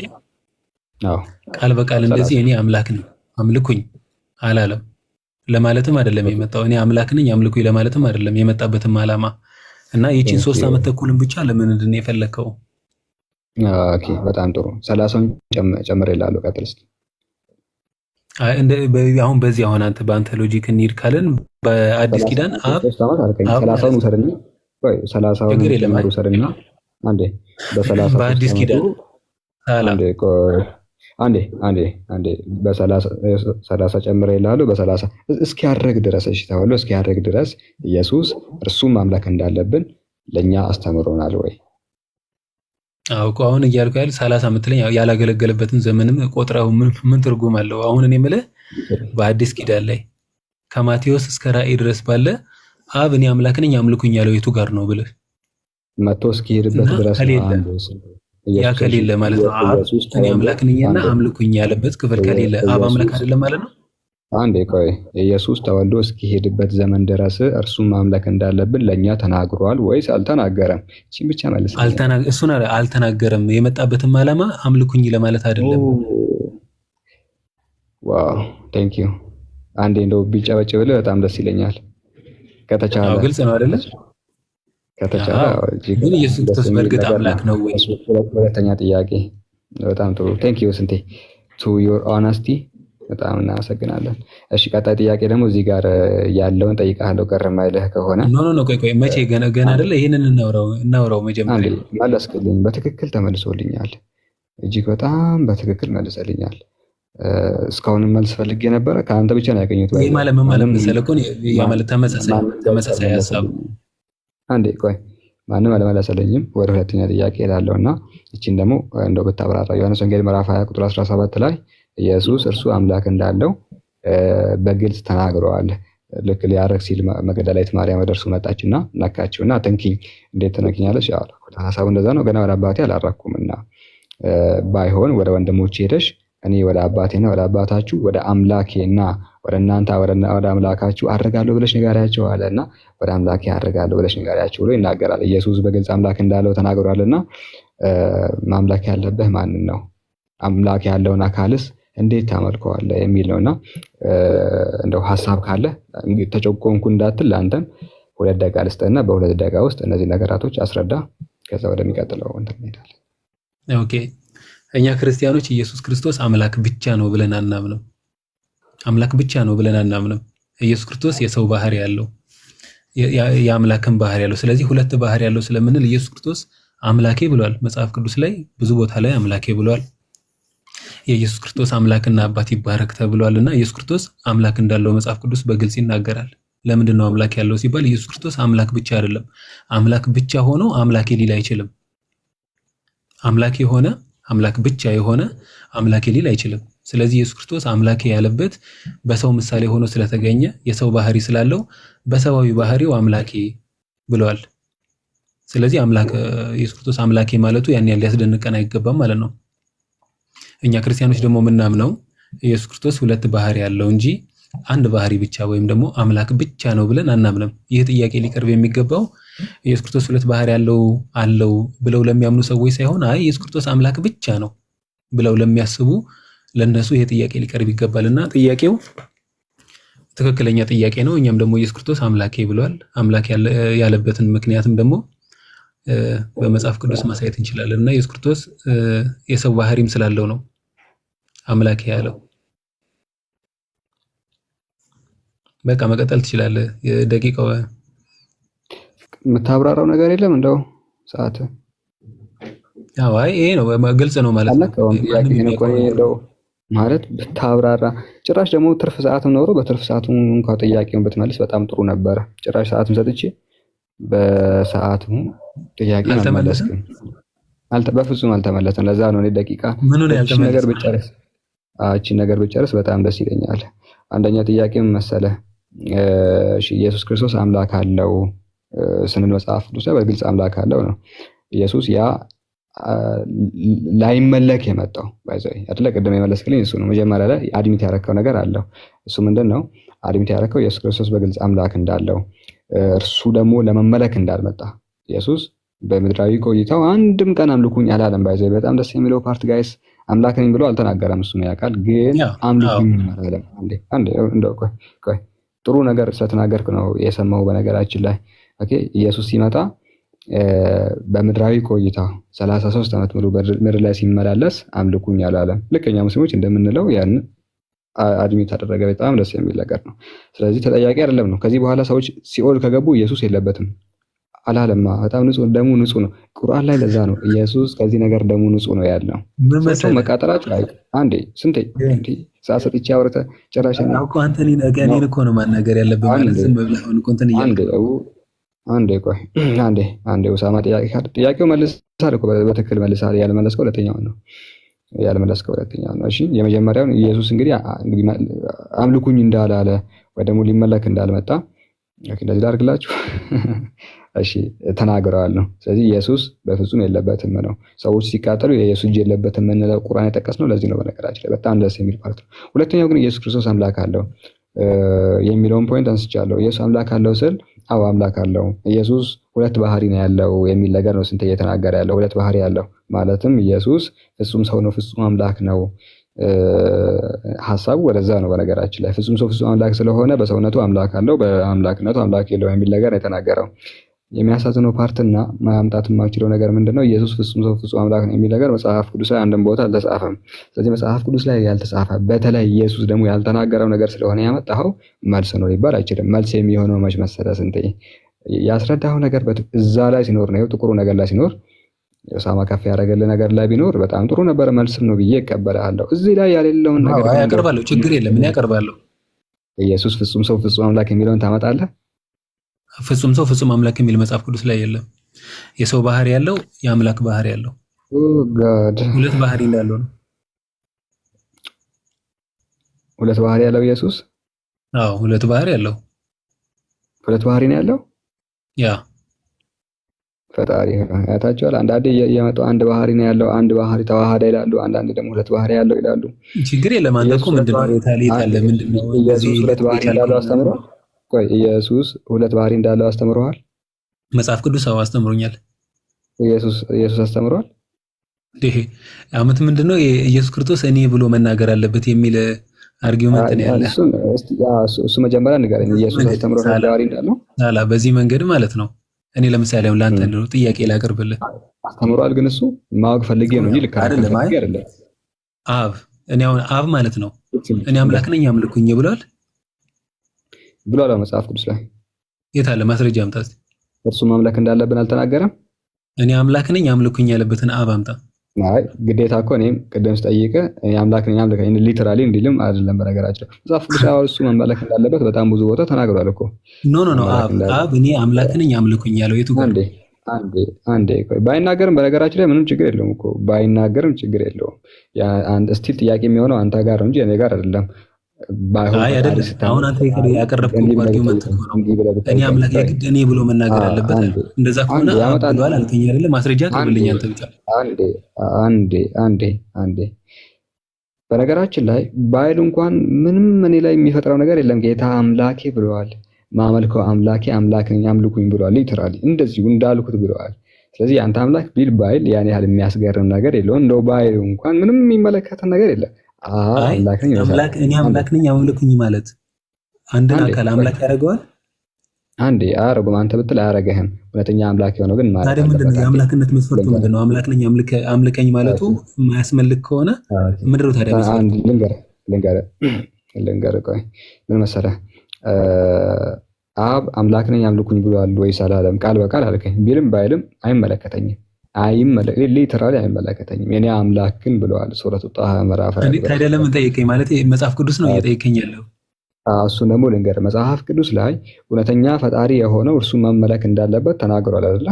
[SPEAKER 1] አዎ
[SPEAKER 5] ቃል በቃል እንደዚህ እኔ አምላክ ነኝ አምልኩኝ አላለም። ለማለትም አይደለም የመጣው። እኔ አምላክ ነኝ አምልኩኝ ለማለትም አይደለም የመጣበትም ዓላማ እና ይህችን 3 ዓመት ተኩልን ብቻ ለምን እንደነ የፈለከው?
[SPEAKER 1] ኦኬ በጣም ጥሩ። 30ን ጨምር ይላሉ። ቀጥል እስኪ።
[SPEAKER 5] አሁን በዚህ አሁን አንተ በአንተ ሎጂክ እንሂድ ካለን በአዲስ ኪዳን አብ
[SPEAKER 1] 30ን ውሰድና ወይ 30ን ውሰድና አንዴ በ30
[SPEAKER 5] በአዲስ ኪዳን
[SPEAKER 1] አንዴ በ30 ጨምር ይላሉ። በ30 እስኪያደርግ ድረስ እሺ ተባሉ። እስኪያደርግ ድረስ ኢየሱስ እርሱም ማምለክ እንዳለብን ለኛ አስተምሮናል ወይ?
[SPEAKER 5] አዎ እኮ አሁን እያልኩ ያለ 30 ዓመት ላይ ያላገለገለበትን ዘመንም ቆጥረው ምን ትርጉም አለው? አሁን እኔ የምልህ በአዲስ ኪዳን ላይ ከማቴዎስ እስከ ራእይ ድረስ ባለ አብ እኔ አምላክ ነኝ አምልኩኝ ያለው የቱ ጋር ነው ብለህ
[SPEAKER 1] መጥቶ እስኪሄድበት ድረስ
[SPEAKER 5] ያ ከሌለ ማለት ነው። አብ እኔ አምላክ ነኝና አምልኩኝ ያለበት ክፍል ከሌለ አብ አምላክ አይደለም ማለት ነው።
[SPEAKER 1] አንዴ ቆይ፣ ኢየሱስ ተወልዶ እስኪሄድበት ዘመን ድረስ እርሱም ማምለክ እንዳለብን ለኛ ተናግሯል ወይስ አልተናገረም? እቺን ብቻ መልስ።
[SPEAKER 5] እሱን አልተናገረም። የመጣበትም ዓላማ አምልኩኝ ለማለት አይደለም።
[SPEAKER 1] ዋው ቴንክ ዩ። አንዴ እንደው ቢጨበጭብልህ በጣም ደስ ይለኛል። ከተቻለ
[SPEAKER 5] ግልጽ ነው አይደለ?
[SPEAKER 1] ከተቻለ
[SPEAKER 5] ግን ኢየሱስ ክርስቶስ በእርግጥ አምላክ ነው ወይ?
[SPEAKER 1] ሁለተኛ ጥያቄ። በጣም ጥሩ ቴንክ ዩ ስንቴ ቱ ዩር ኦነስቲ በጣም እናመሰግናለን። እሺ ቀጣይ ጥያቄ ደግሞ እዚህ ጋር ያለውን ጠይቃለሁ። ቀር የማይልህ ከሆነ
[SPEAKER 5] ኖ ቆይ መቼ ገና አይደለ? ይሄንን እናውራው መጀመሪያ
[SPEAKER 1] መለስክልኝ። በትክክል ተመልሶልኛል። እጅግ በጣም በትክክል መልሰልኛል። እስካሁንም መልስ ፈልጌ ነበረ ከአንተ ብቻ ነው ያገኘሁት።
[SPEAKER 5] ይሄ ማለት ምን ማለት መሰለህ እኮ ያ ማለት ተመሳሳይ ሐሳብ።
[SPEAKER 1] አንዴ ቆይ ማንም አልመለሰልኝም። ወደ ሁለተኛ ጥያቄ እላለሁና እቺን ደግሞ እንደው ብታብራራ። ዮሐንስ ወንጌል ምዕራፍ 20 ቁጥር 17 ላይ ኢየሱስ እርሱ አምላክ እንዳለው በግልጽ ተናግረዋል። ልክ ሊያረግ ሲል መግደላዊት ማርያም ወደ እርሱ መጣችና ነካችውና አትንኪኝ፣ እንዴት ትነኪኛለሽ? ያው ሐሳቡ እንደዛ ነው። ገና ወደ አባቴ አላረኩምና ባይሆን ወደ ወንድሞቼ ሄደሽ እኔ ወደ አባቴና ወደ አባታችሁ ወደ አምላኬና ወደ እናንተ ወደ አምላካችሁ አድርጋለሁ ብለሽ ንገሪያቸው አለና ወደ አምላኬ አድርጋለሁ ብለሽ ንገሪያቸው ብሎ ይናገራል። ኢየሱስ በግልጽ አምላክ እንዳለው ተናግሯልና ማምለክ ያለብህ ማንን ነው? አምላክ ያለውን አካልስ እንዴት ታመልከዋለህ የሚል ነውና እንደው ሐሳብ ካለ ተጨቆንኩ እንዳትል ለአንተም 2 ደቂቃ ልስጥህና በ2 ደቂቃ ውስጥ እነዚህ ነገራቶች አስረዳ። ከዛ ወደሚቀጥለው እንሄዳለን።
[SPEAKER 5] ኦኬ እኛ ክርስቲያኖች ኢየሱስ ክርስቶስ አምላክ ብቻ ነው ብለን አናምንም። አምላክ ብቻ ነው ብለን አናምንም። ኢየሱስ ክርስቶስ የሰው ባህሪ ያለው የአምላክን ባህሪ ያለው፣ ስለዚህ 2 ባህሪ ያለው ስለምንል ኢየሱስ ክርስቶስ አምላኬ ብሏል። መጽሐፍ ቅዱስ ላይ ብዙ ቦታ ላይ አምላኬ ብሏል። የኢየሱስ ክርስቶስ አምላክና አባት ይባረክ ተብሏልና ኢየሱስ ክርስቶስ አምላክ እንዳለው መጽሐፍ ቅዱስ በግልጽ ይናገራል። ለምንድን ነው አምላክ ያለው ሲባል ኢየሱስ ክርስቶስ አምላክ ብቻ አይደለም። አምላክ ብቻ ሆኖ አምላኬ ሊል አይችልም። አምላክ የሆነ አምላክ ብቻ የሆነ አምላኬ ሊል አይችልም። ስለዚህ ኢየሱስ ክርስቶስ አምላኬ ያለበት በሰው ምሳሌ ሆኖ ስለተገኘ የሰው ባህሪ ስላለው በሰዋዊ ባህሪው አምላኬ ብለዋል። ስለዚህ አምላክ ኢየሱስ ክርስቶስ አምላኬ ማለቱ ያን ያህል ሊያስደንቀን አይገባም ማለት ነው። እኛ ክርስቲያኖች ደግሞ የምናምነው ኢየሱስ ክርስቶስ 2 ባህሪ ያለው እንጂ አንድ ባህሪ ብቻ ወይም ደግሞ አምላክ ብቻ ነው ብለን አናምንም። ይህ ጥያቄ ሊቀርብ የሚገባው ኢየሱስ ክርስቶስ 2 ባህሪ አለው ብለው ለሚያምኑ ሰዎች ሳይሆን አይ ኢየሱስ ክርስቶስ አምላክ ብቻ ነው ብለው ለሚያስቡ ለነሱ ይሄ ጥያቄ ሊቀርብ ይገባልና ጥያቄው ትክክለኛ ጥያቄ ነው። እኛም ደግሞ ኢየሱስ ክርስቶስ አምላኬ ብሏል። አምላክ ያለበትን ምክንያትም ደግሞ በመጽሐፍ ቅዱስ ማሳየት እንችላለን እና ኢየሱስ ክርስቶስ የሰው ባህሪም ስላለው ነው አምላኬ ያለው። በቃ መቀጠል ትችላለህ። ደቂቃው
[SPEAKER 1] የምታብራራው ነገር የለም እንደው ሰዓት
[SPEAKER 5] አይ ይሄ ነው ግልጽ ነው ማለት ነው።
[SPEAKER 1] አለቀው ጥያቄ ነው እንደው ማለት ብታብራራ ጭራሽ ደግሞ ትርፍ ሰዓትም ኖሮ በትርፍ ሰዓቱ እንኳን ጥያቄውን ብትመልስ በጣም ጥሩ ነበረ። ጭራሽ ሰዓትም ሰጥቼ በሰዓቱ ጥያቄ አልመለስክም። በፍጹም አልተመለሰም። ለዛ ነው እኔ ደቂቃ እቺን ነገር ብጨርስ በጣም ደስ ይለኛል። አንደኛ ጥያቄ ምን መሰለህ? እሺ ኢየሱስ ክርስቶስ አምላክ አለው ስንል መጽሐፍ ቅዱስ ላይ በግልጽ አምላክ አለው ነው። ኢየሱስ ያ ላይመለክ የመጣው ባይዘይ አይደለ? ቅድም የመለስክልኝ እሱ ነው። መጀመሪያ ላይ አድሚት ያረከው ነገር አለው። እሱ ምንድነው? አድሚት ያረከው ኢየሱስ ክርስቶስ በግልጽ አምላክ እንዳለው፣ እርሱ ደግሞ ለመመለክ እንዳልመጣ። ኢየሱስ በምድራዊ ቆይታው አንድም ቀን አምልኩኝ አላለም። ባይዘይ በጣም ደስ የሚለው ፓርት ጋይስ፣ አምላክ ነኝ ብሎ አልተናገረም። እሱ ነው ያውቃል፣ ግን አምልኩኝ አላለም። አንዴ እንደው ቆይ ጥሩ ነገር ስለተናገርክ ነው የሰማው። በነገራችን ላይ ኦኬ ኢየሱስ ሲመጣ በምድራዊ ቆይታ 33 ዓመት ሙሉ ምድር ላይ ሲመላለስ አምልኩኝ አላለም። ልከኛ ሙስሊሞች እንደምንለው ያን አድሚት አደረገ። በጣም ደስ የሚል ነገር ነው። ስለዚህ ተጠያቂ አይደለም ነው። ከዚህ በኋላ ሰዎች ሲኦል ከገቡ ኢየሱስ የለበትም አላለማ። በጣም ንጹህ ደሙ ንጹህ ነው። ቁርአን ላይ ለዛ ነው ኢየሱስ ከዚህ ነገር ደሙ ንጹህ ነው ያለው። ሰው መቃጠላቸው ላይ አንዴ ስንቴ ሳሰጥቻ አውርተ ጨራሽ ነው
[SPEAKER 5] እኮ አንተ እኔን እኮ ነው ማናገር ያለብህ ማለት ዝም ብለህ አሁን እኮ እንትን
[SPEAKER 1] አንዴ ቆይ አንዴ ኡሳማ ጥያቄው መልሳል እኮ በትክክል መልሳል። ያልመለስከው ሁለተኛው ነው እሺ የመጀመሪያው ኢየሱስ እንግዲህ አምልኩኝ እንዳላለ ወይ ደግሞ ሊመለክ እንዳልመጣ እንደዚህ ላድርግላችሁ እሺ ተናግረዋል ነው። ስለዚህ ኢየሱስ በፍጹም የለበትም ነው። ሰዎች ሲቃጠሉ የኢየሱስ እጅ የለበትም እንለው ቁርአን የጠቀስነው ለዚህ ነው። በነገራችን ላይ በጣም ደስ የሚል ፓርት ነው። ሁለተኛው ግን ኢየሱስ ክርስቶስ አምላክ አለው የሚለውን ፖይንት አንስቻለሁ። ኢየሱስ አምላክ አለው ስል አዎ አምላክ አለው። ኢየሱስ ሁለት ባህሪ ነው ያለው የሚል ነገር ነው ስንት እየተናገረ ያለው። ሁለት ባህሪ ያለው ማለትም ኢየሱስ ፍጹም ሰው ነው፣ ፍጹም አምላክ ነው። ሐሳቡ ወደዛ ነው። በነገራችን ላይ ፍጹም ሰው ፍጹም አምላክ ስለሆነ በሰውነቱ አምላክ አለው፣ በአምላክነቱ አምላክ የለውም የሚል ነገር ነው የተናገረው። የሚያሳዝነው ፓርትና ማምጣት የማይችለው ነገር ምንድነው? ኢየሱስ ፍጹም ሰው ፍጹም አምላክ ነው የሚል ነገር መጽሐፍ ቅዱስ ላይ አንድም ቦታ አልተጻፈም። ስለዚህ መጽሐፍ ቅዱስ ላይ ያልተጻፈ በተለይ ኢየሱስ ደግሞ ያልተናገረው ነገር ስለሆነ ያመጣው መልስ ነው ሊባል አይችልም። መልስ የሚሆነው መች መሰለህ ስንቴ ያስረዳው ነገር እዛ ላይ ሲኖር ነው። ጥቁሩ ነገር ላይ ሲኖር ሳማ ከፍ ያደረገልህ ነገር ላይ ቢኖር በጣም ጥሩ ነበር፣ መልስም ነው ብዬ እቀበላለሁ። እዚህ ላይ ያሌለውን ነገር
[SPEAKER 5] ያቀርባለሁ፣ ችግር የለም እኔ ያቀርባለሁ።
[SPEAKER 1] ኢየሱስ ፍጹም ሰው ፍጹም አምላክ የሚለውን ታመጣለህ?
[SPEAKER 5] ፍጹም ሰው ፍጹም አምላክ የሚል መጽሐፍ ቅዱስ ላይ የለም። የሰው ባህሪ ያለው የአምላክ ባህሪ ያለው ሁለት ባህሪ እንዳለው ነው።
[SPEAKER 1] ሁለት ባህሪ ያለው ኢየሱስ?
[SPEAKER 5] አዎ ሁለት ባህሪ ያለው።
[SPEAKER 1] ሁለት ባህሪ ነው ያለው?
[SPEAKER 5] ያ
[SPEAKER 1] ፈጣሪ ያታቸዋል። አንዳንዴ የመጣው አንድ ባህሪ ነው ያለው፣ አንድ ባህሪ ተዋሃደ ይላሉ። አንዳንዴ ደግሞ ሁለት ባህሪ ያለው ይላሉ።
[SPEAKER 5] ችግር የለም። አንተ እኮ ምንድነው ታለ ምንድነው
[SPEAKER 1] ኢየሱስ ሁለት ባህሪ እንዳለው አስተምሯል። ቆይ ኢየሱስ ሁለት ባህሪ እንዳለው አስተምሯል
[SPEAKER 5] መጽሐፍ ቅዱስ? አዎ አስተምሮኛል።
[SPEAKER 1] ኢየሱስ አስተምሯል።
[SPEAKER 5] ይሄ አመት ምንድነው ኢየሱስ ክርስቶስ እኔ ብሎ መናገር አለበት የሚል አርጊውመንት ነው ያለ። እሱ መጀመሪያ ንገረኝ። ኢየሱስ አስተምሯል ባህሪ እንዳለው አላ በዚህ መንገድ ማለት ነው። እኔ ለምሳሌ አሁን ላንተ ነው ጥያቄ ላቀርብልህ።
[SPEAKER 1] አስተምሯል ግን እሱ ማወቅ ፈልጌ ነው እንጂ ልክ አይደለም።
[SPEAKER 5] አብ እኔ አሁን አብ ማለት ነው እኔ አምላክ ነኝ አምልኩኝ ብሏል
[SPEAKER 1] መጽሐፍ ቅዱስ ላይ።
[SPEAKER 5] የት አለ ማስረጃ አምጣ።
[SPEAKER 1] እርሱ ማምለክ እንዳለብን አልተናገረም?
[SPEAKER 5] እኔ አምላክ ነኝ አምልኩኝ ያለበትን አብ አምጣ።
[SPEAKER 1] አይ ግዴታ እኮ እኔም ቅድም ስጠይቅህ አምላክ ነኝ አምልከኝ ሊተራሊ እንዲልም አይደለም። በነገራችን መጽሐፍ ቅዱስ እሱ መመለክ እንዳለበት በጣም ብዙ ቦታ ተናግሯል እኮ። ኖ
[SPEAKER 5] አብ እኔ አምላክ ነኝ አምልኩኝ ያለው የቱ ጋር?
[SPEAKER 1] አንዴ ቆይ ባይናገርም በነገራችን ላይ ምንም ችግር የለውም እኮ ባይናገርም ችግር የለውም። ስቲል ጥያቄ የሚሆነው አንተ ጋር ነው እንጂ እኔ ጋር አይደለም።
[SPEAKER 5] አሁን አንተ ያቀረብከው አርጊውመንት ነው እኔ አምላክ የግድ እኔ ብሎ መናገር አለበት። እንደዛ ከሆነ ብሏል አልከኝ አይደለ? ማስረጃ ቀርብልኝ አንተ ብቻ። አንዴ በነገራችን ላይ ባይል እንኳን ምንም እኔ ላይ የሚፈጥረው ነገር የለም። ጌታ አምላኬ ብለዋል። ማመልከው አምላኬ አምላክ ነኝ አምልኩኝ ብለዋል። ሊተራሊ እንደዚሁ እንዳልኩት ብለዋል። ስለዚህ አንተ አምላክ ቢል ባይል ያን ያህል የሚያስገርም ነገር የለውም። እንደው ባይል እንኳን ምንም የሚመለከተን ነገር የለም። እኔ አምላክ ነኝ አምልኩኝ ማለት አንድን አካል አምላክ ያደርገዋል?
[SPEAKER 1] አንዴ አያረጉም። አንተ ብትል አያረገህም። ሁለተኛ አምላክ የሆነው ግን ማለት
[SPEAKER 5] ታዲያ ምንድነው የአምላክነት መስፈርቱ ምንድነው? አምላክ ነኝ አምልከኝ ማለቱ የማያስመልክ ከሆነ ምንድነው ታዲያ መስፈርቱ?
[SPEAKER 1] ልንገርህ ቆይ ምን መሰለህ አብ አምላክ ነኝ አምልኩኝ ብሏል ወይስ አላለም? ቃል በቃል አልከኝ ቢልም ባይልም አይመለከተኝም። ሊተራሊ አይመለከተኝም። የኔ አምላክ ግን ብለዋል። ሱረቱ ጣሃ ምዕራፍ
[SPEAKER 5] ታዲያ ለምን ጠየቀኝ? ማለት መጽሐፍ ቅዱስ ነው እየጠየቀኝ ያለው።
[SPEAKER 1] እሱን ደግሞ ልንገር፣ መጽሐፍ ቅዱስ ላይ እውነተኛ ፈጣሪ የሆነው እርሱ መመለክ እንዳለበት ተናግሯል አይደለ?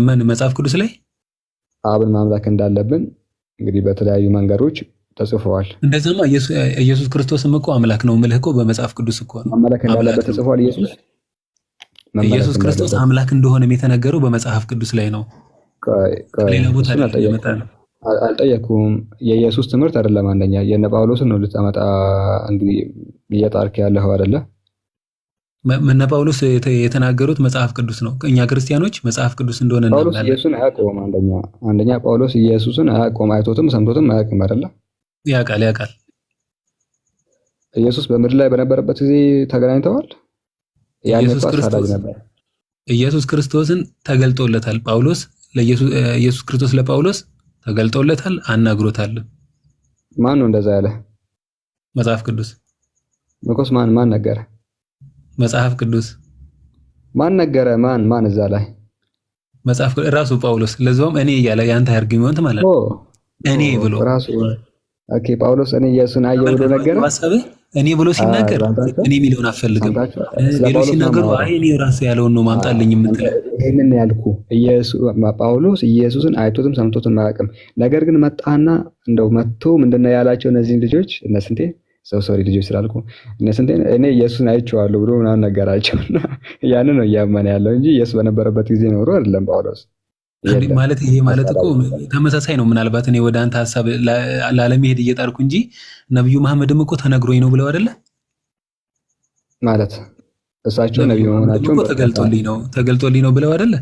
[SPEAKER 5] ምን መጽሐፍ ቅዱስ ላይ
[SPEAKER 1] አብን ማምለክ እንዳለብን እንግዲህ በተለያዩ መንገዶች ተጽፈዋል።
[SPEAKER 5] እንደዛማ ኢየሱስ ክርስቶስም እኮ አምላክ ነው የምልህ እኮ በመጽሐፍ ቅዱስ እኮ ነው
[SPEAKER 1] መመለክ እንዳለበት ተጽፏል። ኢየሱስ
[SPEAKER 5] ክርስቶስ አምላክ እንደሆነም የተነገረው በመጽሐፍ ቅዱስ ላይ ነው። ሌላ ቦታ ላይ የመጣ ነው።
[SPEAKER 1] አልጠየኩም። የኢየሱስ ትምህርት አይደለም። አንደኛ የነ ጳውሎስን ነው ልታመጣ እንግዲህ እየጣርክ ያለኸው አይደለ?
[SPEAKER 5] እነ ጳውሎስ የተናገሩት መጽሐፍ ቅዱስ ነው። እኛ ክርስቲያኖች መጽሐፍ ቅዱስ እንደሆነ እናምናለን።
[SPEAKER 1] ጳውሎስ ኢየሱስን አያውቀውም። አንደኛ ጳውሎስ ኢየሱስን አያውቀውም። አይቶትም ሰምቶትም አያውቅም አይደለ?
[SPEAKER 5] ያውቃል።
[SPEAKER 1] ኢየሱስ በምድር ላይ በነበረበት ጊዜ ተገናኝተዋል።
[SPEAKER 5] ኢየሱስ ክርስቶስን ተገልጦለታል። ኢየሱስ ክርስቶስ ለጳውሎስ ተገልጦለታል፣ አናግሮታል።
[SPEAKER 1] ማን ነው እንደዛ ያለ?
[SPEAKER 5] መጽሐፍ ቅዱስ።
[SPEAKER 1] ምኮስ ማን ነገረ?
[SPEAKER 5] መጽሐፍ ቅዱስ።
[SPEAKER 1] ማን ነገረ? ማን እዛ ላይ?
[SPEAKER 5] መጽሐፍ ራሱ ጳውሎስ። ለዛውም እኔ እያለ ያንተ አርጊመንት ማለት ነው። እኔ ብሎ
[SPEAKER 1] ራሱ ኦኬ። ጳውሎስ እኔ ኢየሱስን አየሁ ብሎ ነገረ።
[SPEAKER 5] እኔ ብሎ ሲናገር እኔ የሚለውን አፈልግም። ሌሎች ሲናገሩ አይ እኔ ራሱ ያለውን ነው ማምጣልኝ የምትለው።
[SPEAKER 1] ይሄንን ያልኩ ጳውሎስ ኢየሱስን አይቶትም ሰምቶትም አያውቅም። ነገር ግን መጣና እንደው መጥቶ ምንድነው ያላቸው እነዚህን ልጆች እነስንቴ ሶሪ ልጆች ስላልኩ እነስንቴ እኔ ኢየሱስን አይቼዋለሁ ብሎ ምናምን ነገራቸውና ያንን ነው እያመነ ያለው እንጂ ኢየሱስ በነበረበት ጊዜ ኖሮ አይደለም ጳውሎስ።
[SPEAKER 5] ማለት ይሄ ማለት እኮ ተመሳሳይ ነው። ምናልባት እኔ ወደ አንተ ሐሳብ ላለመሄድ እየጣርኩ እንጂ ነብዩ መሐመድም እኮ ተነግሮኝ ነው ብለው አይደለ?
[SPEAKER 1] ማለት እሳቸው ነብዩ መሆናቸው
[SPEAKER 5] ተገልጦልኝ ነው ብለው አይደለ?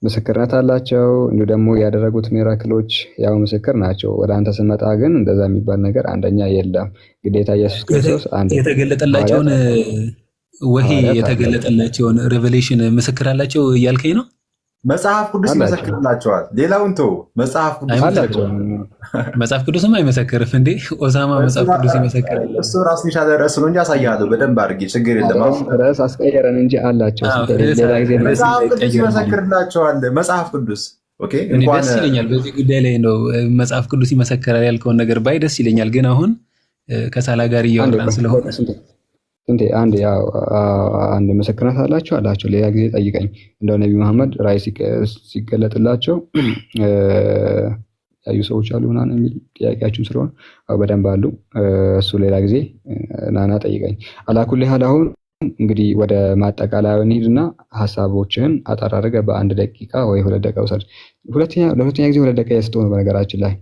[SPEAKER 1] ምስክርነት አላቸው። እንዲሁ ደግሞ ያደረጉት ሚራክሎች ያው ምስክር ናቸው። ወደ አንተ ስመጣ ግን እንደዛ የሚባል ነገር አንደኛ የለም። ግዴታ ኢየሱስ ክርስቶስ አንድ
[SPEAKER 5] የተገለጠላቸውን የተገለጠላቸውን ሬቨሌሽን ምስክር አላቸው እያልከኝ ነው?
[SPEAKER 3] መጽሐፍ ቅዱስ ይመሰክርላቸዋል። ሌላውን ተው፣ መጽሐፍ ቅዱስ አላቸው።
[SPEAKER 5] መጽሐፍ ቅዱስም አይመሰክርም እንዴ? ኦሳማ መጽሐፍ ቅዱስ ይመሰክራል።
[SPEAKER 3] እሱ ራሱን የቻለ ርዕስ ነው እንጂ አሳያለሁ በደንብ አድርጌ። ችግር የለም።
[SPEAKER 1] ርዕስ አስቀየረን እንጂ አላቸው። ሌላ ጊዜ
[SPEAKER 3] መጽሐፍ ቅዱስ ይመሰክርላቸዋል። መጽሐፍ ቅዱስ ኦኬ። እንኳን
[SPEAKER 5] ደስ ይለኛል። በዚህ ጉዳይ ላይ ነው መጽሐፍ ቅዱስ ይመሰክራል ያልከውን ነገር ባይ ደስ ይለኛል። ግን አሁን ከሳላ ጋር እያወራን ስለሆነ
[SPEAKER 1] አንድ ምስክርነት አላቸው። ሌላ ጊዜ ጠይቀኝ። እንደው ነብዩ መሐመድ ራእይ ሲገለጥላቸው ያዩ ሰዎች አሉ ምናምን የሚል ጥያቄያችሁም ስለሆነ በደንብ አሉ። እሱ ሌላ ጊዜ ናና ጠይቀኝ። አላኩል ያህል አሁን እንግዲህ ወደ ማጠቃለያ እንሂድና ሐሳቦችን አጠር አድርገህ በአንድ ደቂቃ ወይ 2 ደቂቃ ውሰድ። ለሁለተኛ ጊዜ 2 ደቂቃ የስጠው ነው በነገራችን ላይ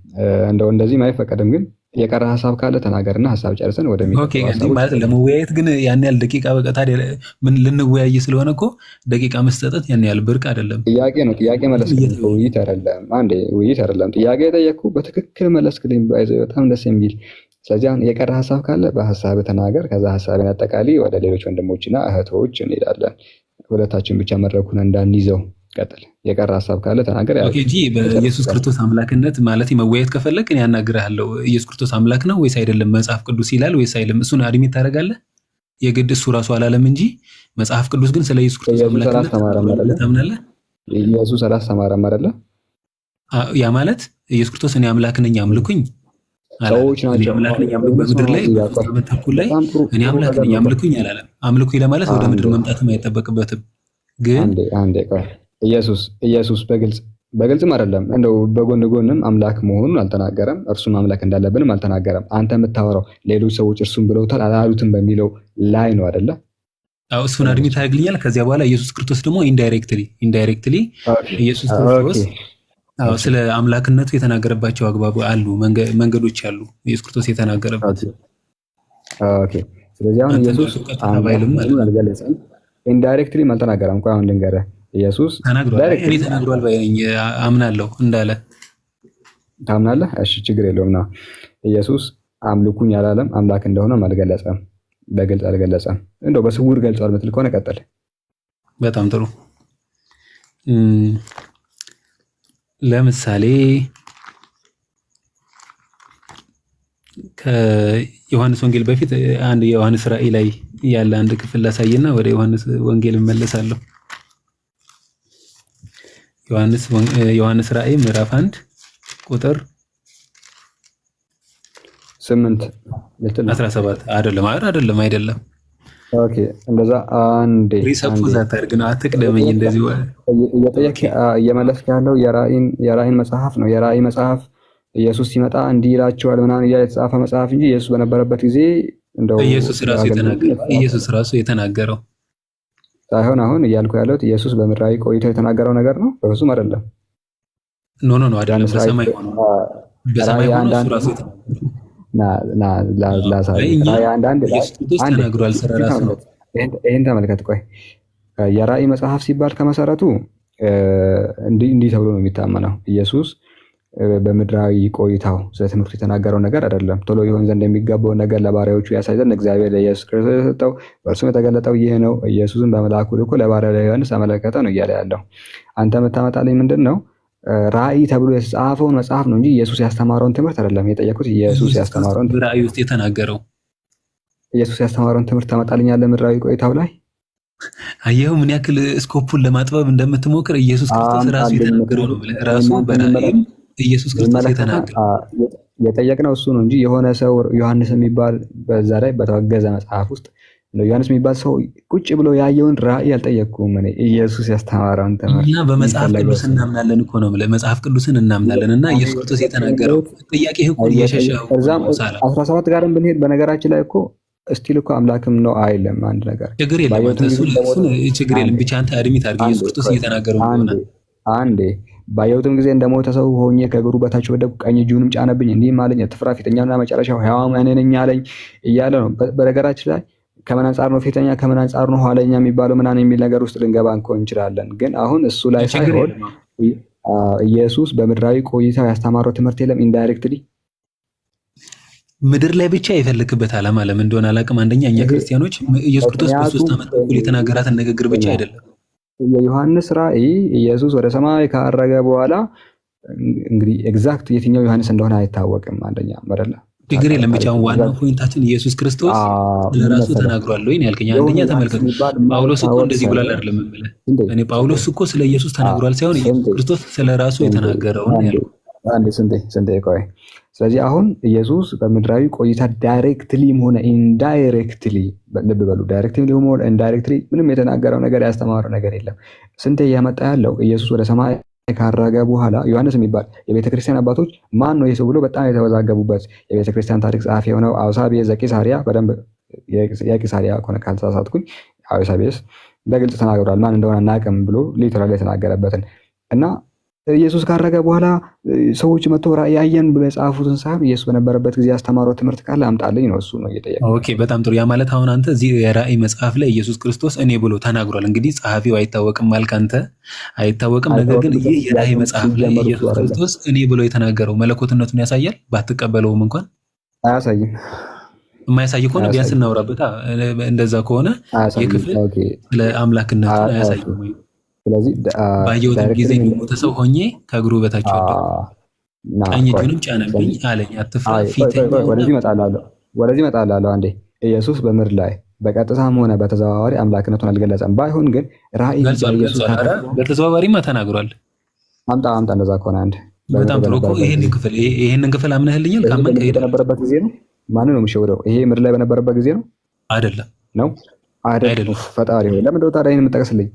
[SPEAKER 1] እንደው እንደዚህም አይፈቀድም ግን የቀረ ሐሳብ ካለ ተናገርና ሐሳብ ጨርሰን
[SPEAKER 5] ወደሚቀጥለው ማለት ለመወያየት ግን ያን ያህል ደቂቃ በቃ ታዲያ ምን ልንወያይ ስለሆነ እኮ ደቂቃ መስጠት ያን ያህል ብርቅ አይደለም።
[SPEAKER 1] ጥያቄ ነው። ጥያቄ መለስክልኝ። ውይይት አይደለም። ውይይት አይደለም። ጥያቄ የጠየቅኩ በትክክል መለስክልኝ። በጣም ደስ የሚል። ስለዚህ አሁን የቀረ ሐሳብ ካለ በሐሳብ ተናገር። ከዛ ሐሳብን አጠቃላይ ወደ ሌሎች ወንድሞችና እህቶች እንሄዳለን። ሁለታችን ብቻ መድረኩን እንዳንይዘው ቀጥል። የቀረ ሐሳብ ካለ ተናገር።
[SPEAKER 5] ኦኬ በኢየሱስ ክርስቶስ አምላክነት ማለት መወያየት ከፈለክ እኔ ያናግርሃለሁ። ኢየሱስ ክርስቶስ አምላክ ነው ወይስ አይደለም? መጽሐፍ ቅዱስ ይላል ወይስ አይልም? እሱን አድሚት ታደርጋለህ። የግድ እሱ ራሱ አላለም እንጂ መጽሐፍ ቅዱስ ግን ስለ ኢየሱስ ክርስቶስ አምላክነት ታምናለህ?
[SPEAKER 1] ኢየሱስ አላስተማረም አይደለ?
[SPEAKER 5] ያ ማለት ኢየሱስ ክርስቶስ እኔ አምላክ ነኝ አምልኩኝ
[SPEAKER 1] ሰዎች ናቸው።
[SPEAKER 5] አምላክ ነኝ አምልኩኝ በምድር ላይ በተኩል ላይ እኔ አምላክ ነኝ አምልኩኝ አላለም። አምልኩኝ ለማለት ወደ ምድር መምጣትም አይጠበቅበትም። ግን
[SPEAKER 1] አንዴ ቆይ ኢየሱስ በግልጽም አይደለም እንደው በጎን ጎንም አምላክ መሆኑን አልተናገረም። እርሱም አምላክ እንዳለብንም አልተናገረም። አንተ የምታወራው ሌሎች ሰዎች እርሱም ብለውታል አላሉትም በሚለው ላይ ነው አይደለ?
[SPEAKER 5] አው እሱን አድሚት ታደርግልኛል። ከዚያ በኋላ ኢየሱስ ክርስቶስ ደግሞ ኢንዳይሬክትሊ ኢየሱስ ክርስቶስ ስለ አምላክነቱ የተናገረባቸው አግባብ አሉ፣ መንገዶች አሉ ኢየሱስ ክርስቶስ የተናገረበት።
[SPEAKER 1] ኦኬ ስለዚህ አሁን ኢየሱስ አልገለጸም፣ ኢንዳይሬክትሊ አልተናገረም። እንኳን አሁን ልንገርህ ኢየሱስ
[SPEAKER 5] ተናግሯል ባይኝ አምናለሁ እንዳለ
[SPEAKER 1] ታምናለህ? እሺ ችግር የለውም። ና ኢየሱስ አምልኩኝ ያላለም አምላክ እንደሆነ አልገለጸም፣ በግልጽ አልገለጸም። እንደው በስውር ገልጿል ምትል ከሆነ ቀጥል።
[SPEAKER 5] በጣም ጥሩ። ለምሳሌ ከዮሐንስ ወንጌል በፊት አንድ የዮሐንስ ራእይ ላይ ያለ አንድ ክፍል ላሳይና ወደ ዮሐንስ ወንጌል እመለሳለሁ። ዮሐንስ ራእይ ምዕራፍ 1 ቁጥር
[SPEAKER 1] 8
[SPEAKER 5] 17 አይደለም።
[SPEAKER 1] ኦኬ እንደዛ አንዴ
[SPEAKER 5] ሪሰፕት ዛታርግ ነው። አትቅደመኝ እንደዚህ
[SPEAKER 1] እየጠየቅ እየመለስክ ያለው የራእይን መጽሐፍ ነው። የራእይ መጽሐፍ ኢየሱስ ሲመጣ እንዲህ ይላቸዋል ምናምን እያለ የተጻፈ መጽሐፍ እንጂ ኢየሱስ በነበረበት ጊዜ እንደው
[SPEAKER 5] ኢየሱስ ራሱ የተናገረው
[SPEAKER 1] ሳይሆን አሁን እያልኩ ያለሁት ኢየሱስ በምድራዊ ቆይታው የተናገረው ነገር ነው። በፍጹም አይደለም።
[SPEAKER 5] ኖ አይደለም። በሰማይ ሆኖ እሱ ራሱ የተናገረው
[SPEAKER 1] ይህን ተመልከት። ቆይ የራእይ መጽሐፍ ሲባል ከመሰረቱ እንዲህ ተብሎ ነው የሚታመነው። ኢየሱስ በምድራዊ ቆይታው ስለ ትምህርቱ የተናገረው ነገር አይደለም። ቶሎ ይሆን ዘንድ የሚገባውን ነገር ለባሪያዎቹ ያሳይ ዘንድ እግዚአብሔር ለኢየሱስ ክርስቶስ የሰጠው በእርሱም የተገለጠው ይህ ነው። ኢየሱስን በመልአኩ ልኮ ለባሪያው ለዮሐንስ አመለከተ ነው እያለ ያለው። አንተ የምታመጣልኝ ምንድን ነው? ራእይ ተብሎ የተጻፈውን መጽሐፍ ነው እንጂ ኢየሱስ ያስተማረውን ትምህርት አይደለም የጠየኩት። ኢየሱስ ያስተማረውን
[SPEAKER 5] ራእይ ውስጥ የተናገረው
[SPEAKER 1] ኢየሱስ ያስተማረውን ትምህርት ታመጣልኛለህ? ምድራዊ ቆይታው ላይ
[SPEAKER 5] አየሁ ምን ያክል ስኮፑን ለማጥበብ እንደምትሞክር። ኢየሱስ ክርስቶስ ራሱ የተናገረው ነው ብለህ ራሱ በራእይም ኢየሱስ ክርስቶስ የተናገረው
[SPEAKER 1] የጠየቅነው እሱ ነው እንጂ የሆነ ሰው ዮሐንስ የሚባል በዛ ላይ በተወገዘ መጽሐፍ ውስጥ ዮሐንስ የሚባል ሰው ቁጭ ብሎ ያየውን ራእይ አልጠየቅኩም። እኔ ኢየሱስ ያስተማረውን ትምህርት
[SPEAKER 5] እና በመጽሐፍ ቅዱስ እናምናለን እኮ ነው ብለህ መጽሐፍ ቅዱስን እናምናለን እና ኢየሱስ ክርስቶስ የተናገረው ጥያቄ እኮ እየሸሸው
[SPEAKER 1] 17 ጋርም ብንሄድ በነገራችን ላይ እኮ እስቲል እኮ አምላክም ነው አይልም። አንድ ነገር
[SPEAKER 5] ችግር የለም ችግር የለም ብቻ አንተ አድሚት አድርገህ ኢየሱስ ክርስቶስ እየተናገረው ነው።
[SPEAKER 1] አንዴ ባየሁትም ጊዜ እንደሞተ ሰው ሆኜ ከእግሩ በታች ወደቅሁ፣ ቀኝ እጁንም ጫነብኝ፣ እንዲህም አለኝ አትፍራ፣ ፊተኛውና መጨረሻው ሕያው እኔ ነኝ አለኝ እያለ ነው። በነገራችን ላይ ከምን አንጻር ነው ፊተኛ ከምን አንጻር ነው ኋለኛ የሚባለው ምናምን የሚል ነገር ውስጥ ልንገባ እንችላለን። ግን አሁን እሱ ላይ ሳይሆን ኢየሱስ በምድራዊ ቆይታው ያስተማረው ትምህርት የለም። ኢንዳይሬክትሊ
[SPEAKER 5] ምድር ላይ ብቻ የፈለክበት ዓላማ ለምን እንደሆነ አላውቅም። አንደኛ እኛ ክርስቲያኖች ኢየሱስ ክርስቶስ በ3 ዓመት ተኩል የተናገራትን ንግግር ብቻ አይደለም።
[SPEAKER 1] የዮሐንስ ራእይ ኢየሱስ ወደ ሰማይ ካረገ በኋላ እንግዲህ ኤግዛክት የትኛው ዮሐንስ እንደሆነ አይታወቅም። አንደኛ አይደለ
[SPEAKER 5] ችግር የለም ብቻ ዋናው ፖይንታችን ኢየሱስ ክርስቶስ ለራሱ ተናግሯል ወይ ነው ያልከኝ። አንደኛ ተመልከት ጳውሎስ እኮ እንደዚህ ብሏል አይደለም ማለት እኔ ጳውሎስ እኮ ስለ ኢየሱስ ተናግሯል ሳይሆን ኢየሱስ ክርስቶስ ስለ ራሱ የተናገረው ነው ያልኩት።
[SPEAKER 1] አንዴ ስንቴ ቆይ። ስለዚህ አሁን ኢየሱስ በምድራዊ ቆይታ ዳይሬክትሊም ሆነ ኢንዳይሬክትሊ ልብ በሉ፣ ዳይሬክትሊም ሆነ ኢንዳይሬክትሊ ምንም የተናገረው ነገር ያስተማረው ነገር የለም። ስንቴ እያመጣ ያለው ኢየሱስ ወደ ሰማይ ካረገ በኋላ ዮሐንስ የሚባል የቤተክርስቲያን አባቶች ማን ነው የሰው ብሎ በጣም የተወዛገቡበት የቤተክርስቲያን ታሪክ ጸሐፊ የሆነው አውሳቢየስ ዘቂሳርያ በደንብ የቂሳርያ ከሆነ ካልተሳሳትኩኝ አውሳቢየስ በግልጽ ተናግሯል። ማን እንደሆነ አናውቅም ብሎ ሊተራሊ የተናገረበትን እና ኢየሱስ ካረገ በኋላ ሰዎች መጥተው ራእይ ያየን ብሎ የጻፉትን ሳይሆን ኢየሱስ በነበረበት ጊዜ ያስተማረው ትምህርት ካለ አምጣልኝ ነው። እሱ ነው እየጠየቀው።
[SPEAKER 5] ኦኬ በጣም ጥሩ። ያ ማለት አሁን አንተ እዚህ የራእይ መጽሐፍ ላይ ኢየሱስ ክርስቶስ እኔ ብሎ ተናግሯል። እንግዲህ ጸሐፊው አይታወቅም ማለት አንተ አይታወቅም። ነገር ግን ይህ የራእይ መጽሐፍ ላይ ኢየሱስ ክርስቶስ እኔ ብሎ የተናገረው መለኮትነቱን ያሳያል። ባትቀበለውም እንኳን
[SPEAKER 1] አያሳይም።
[SPEAKER 5] የማያሳይ ከሆነ ቢያንስ እናውራበታ። እንደዛ ከሆነ የክፍል ለአምላክነቱን አያሳይም ወይ? ስለዚህ ባየሁትም ጊዜ የሞተ ሰው ሆኜ ከእግሩ በታች ወደቅሁ፣ ቀኝ እጁንም ጫነብኝ አለኝ አትፍራ ፊተኛው።
[SPEAKER 1] ወደዚህ እመጣለሁ። አንዴ ኢየሱስ በምድር ላይ በቀጥታም ሆነ በተዘዋዋሪ አምላክነቱን አልገለጸም። ባይሆን ግን ራእይ
[SPEAKER 5] በተዘዋዋሪማ ተናግሯል።
[SPEAKER 1] አምጣ እንደዛ ከሆነ አንድ
[SPEAKER 5] በጣም ጥሩ እኮ ይሄንን ክፍል አምነህልኛል። ካመንክ
[SPEAKER 1] በነበረበት ጊዜ ነው። ማን ነው የሚሸውደው? ይሄ ምድር ላይ በነበረበት ጊዜ ነው
[SPEAKER 5] አይደለም?
[SPEAKER 1] ነው አይደለም? ፈጣሪ ሆይ ለምንድን ነው ታዲያ ይሄን የምጠቅስልኝ?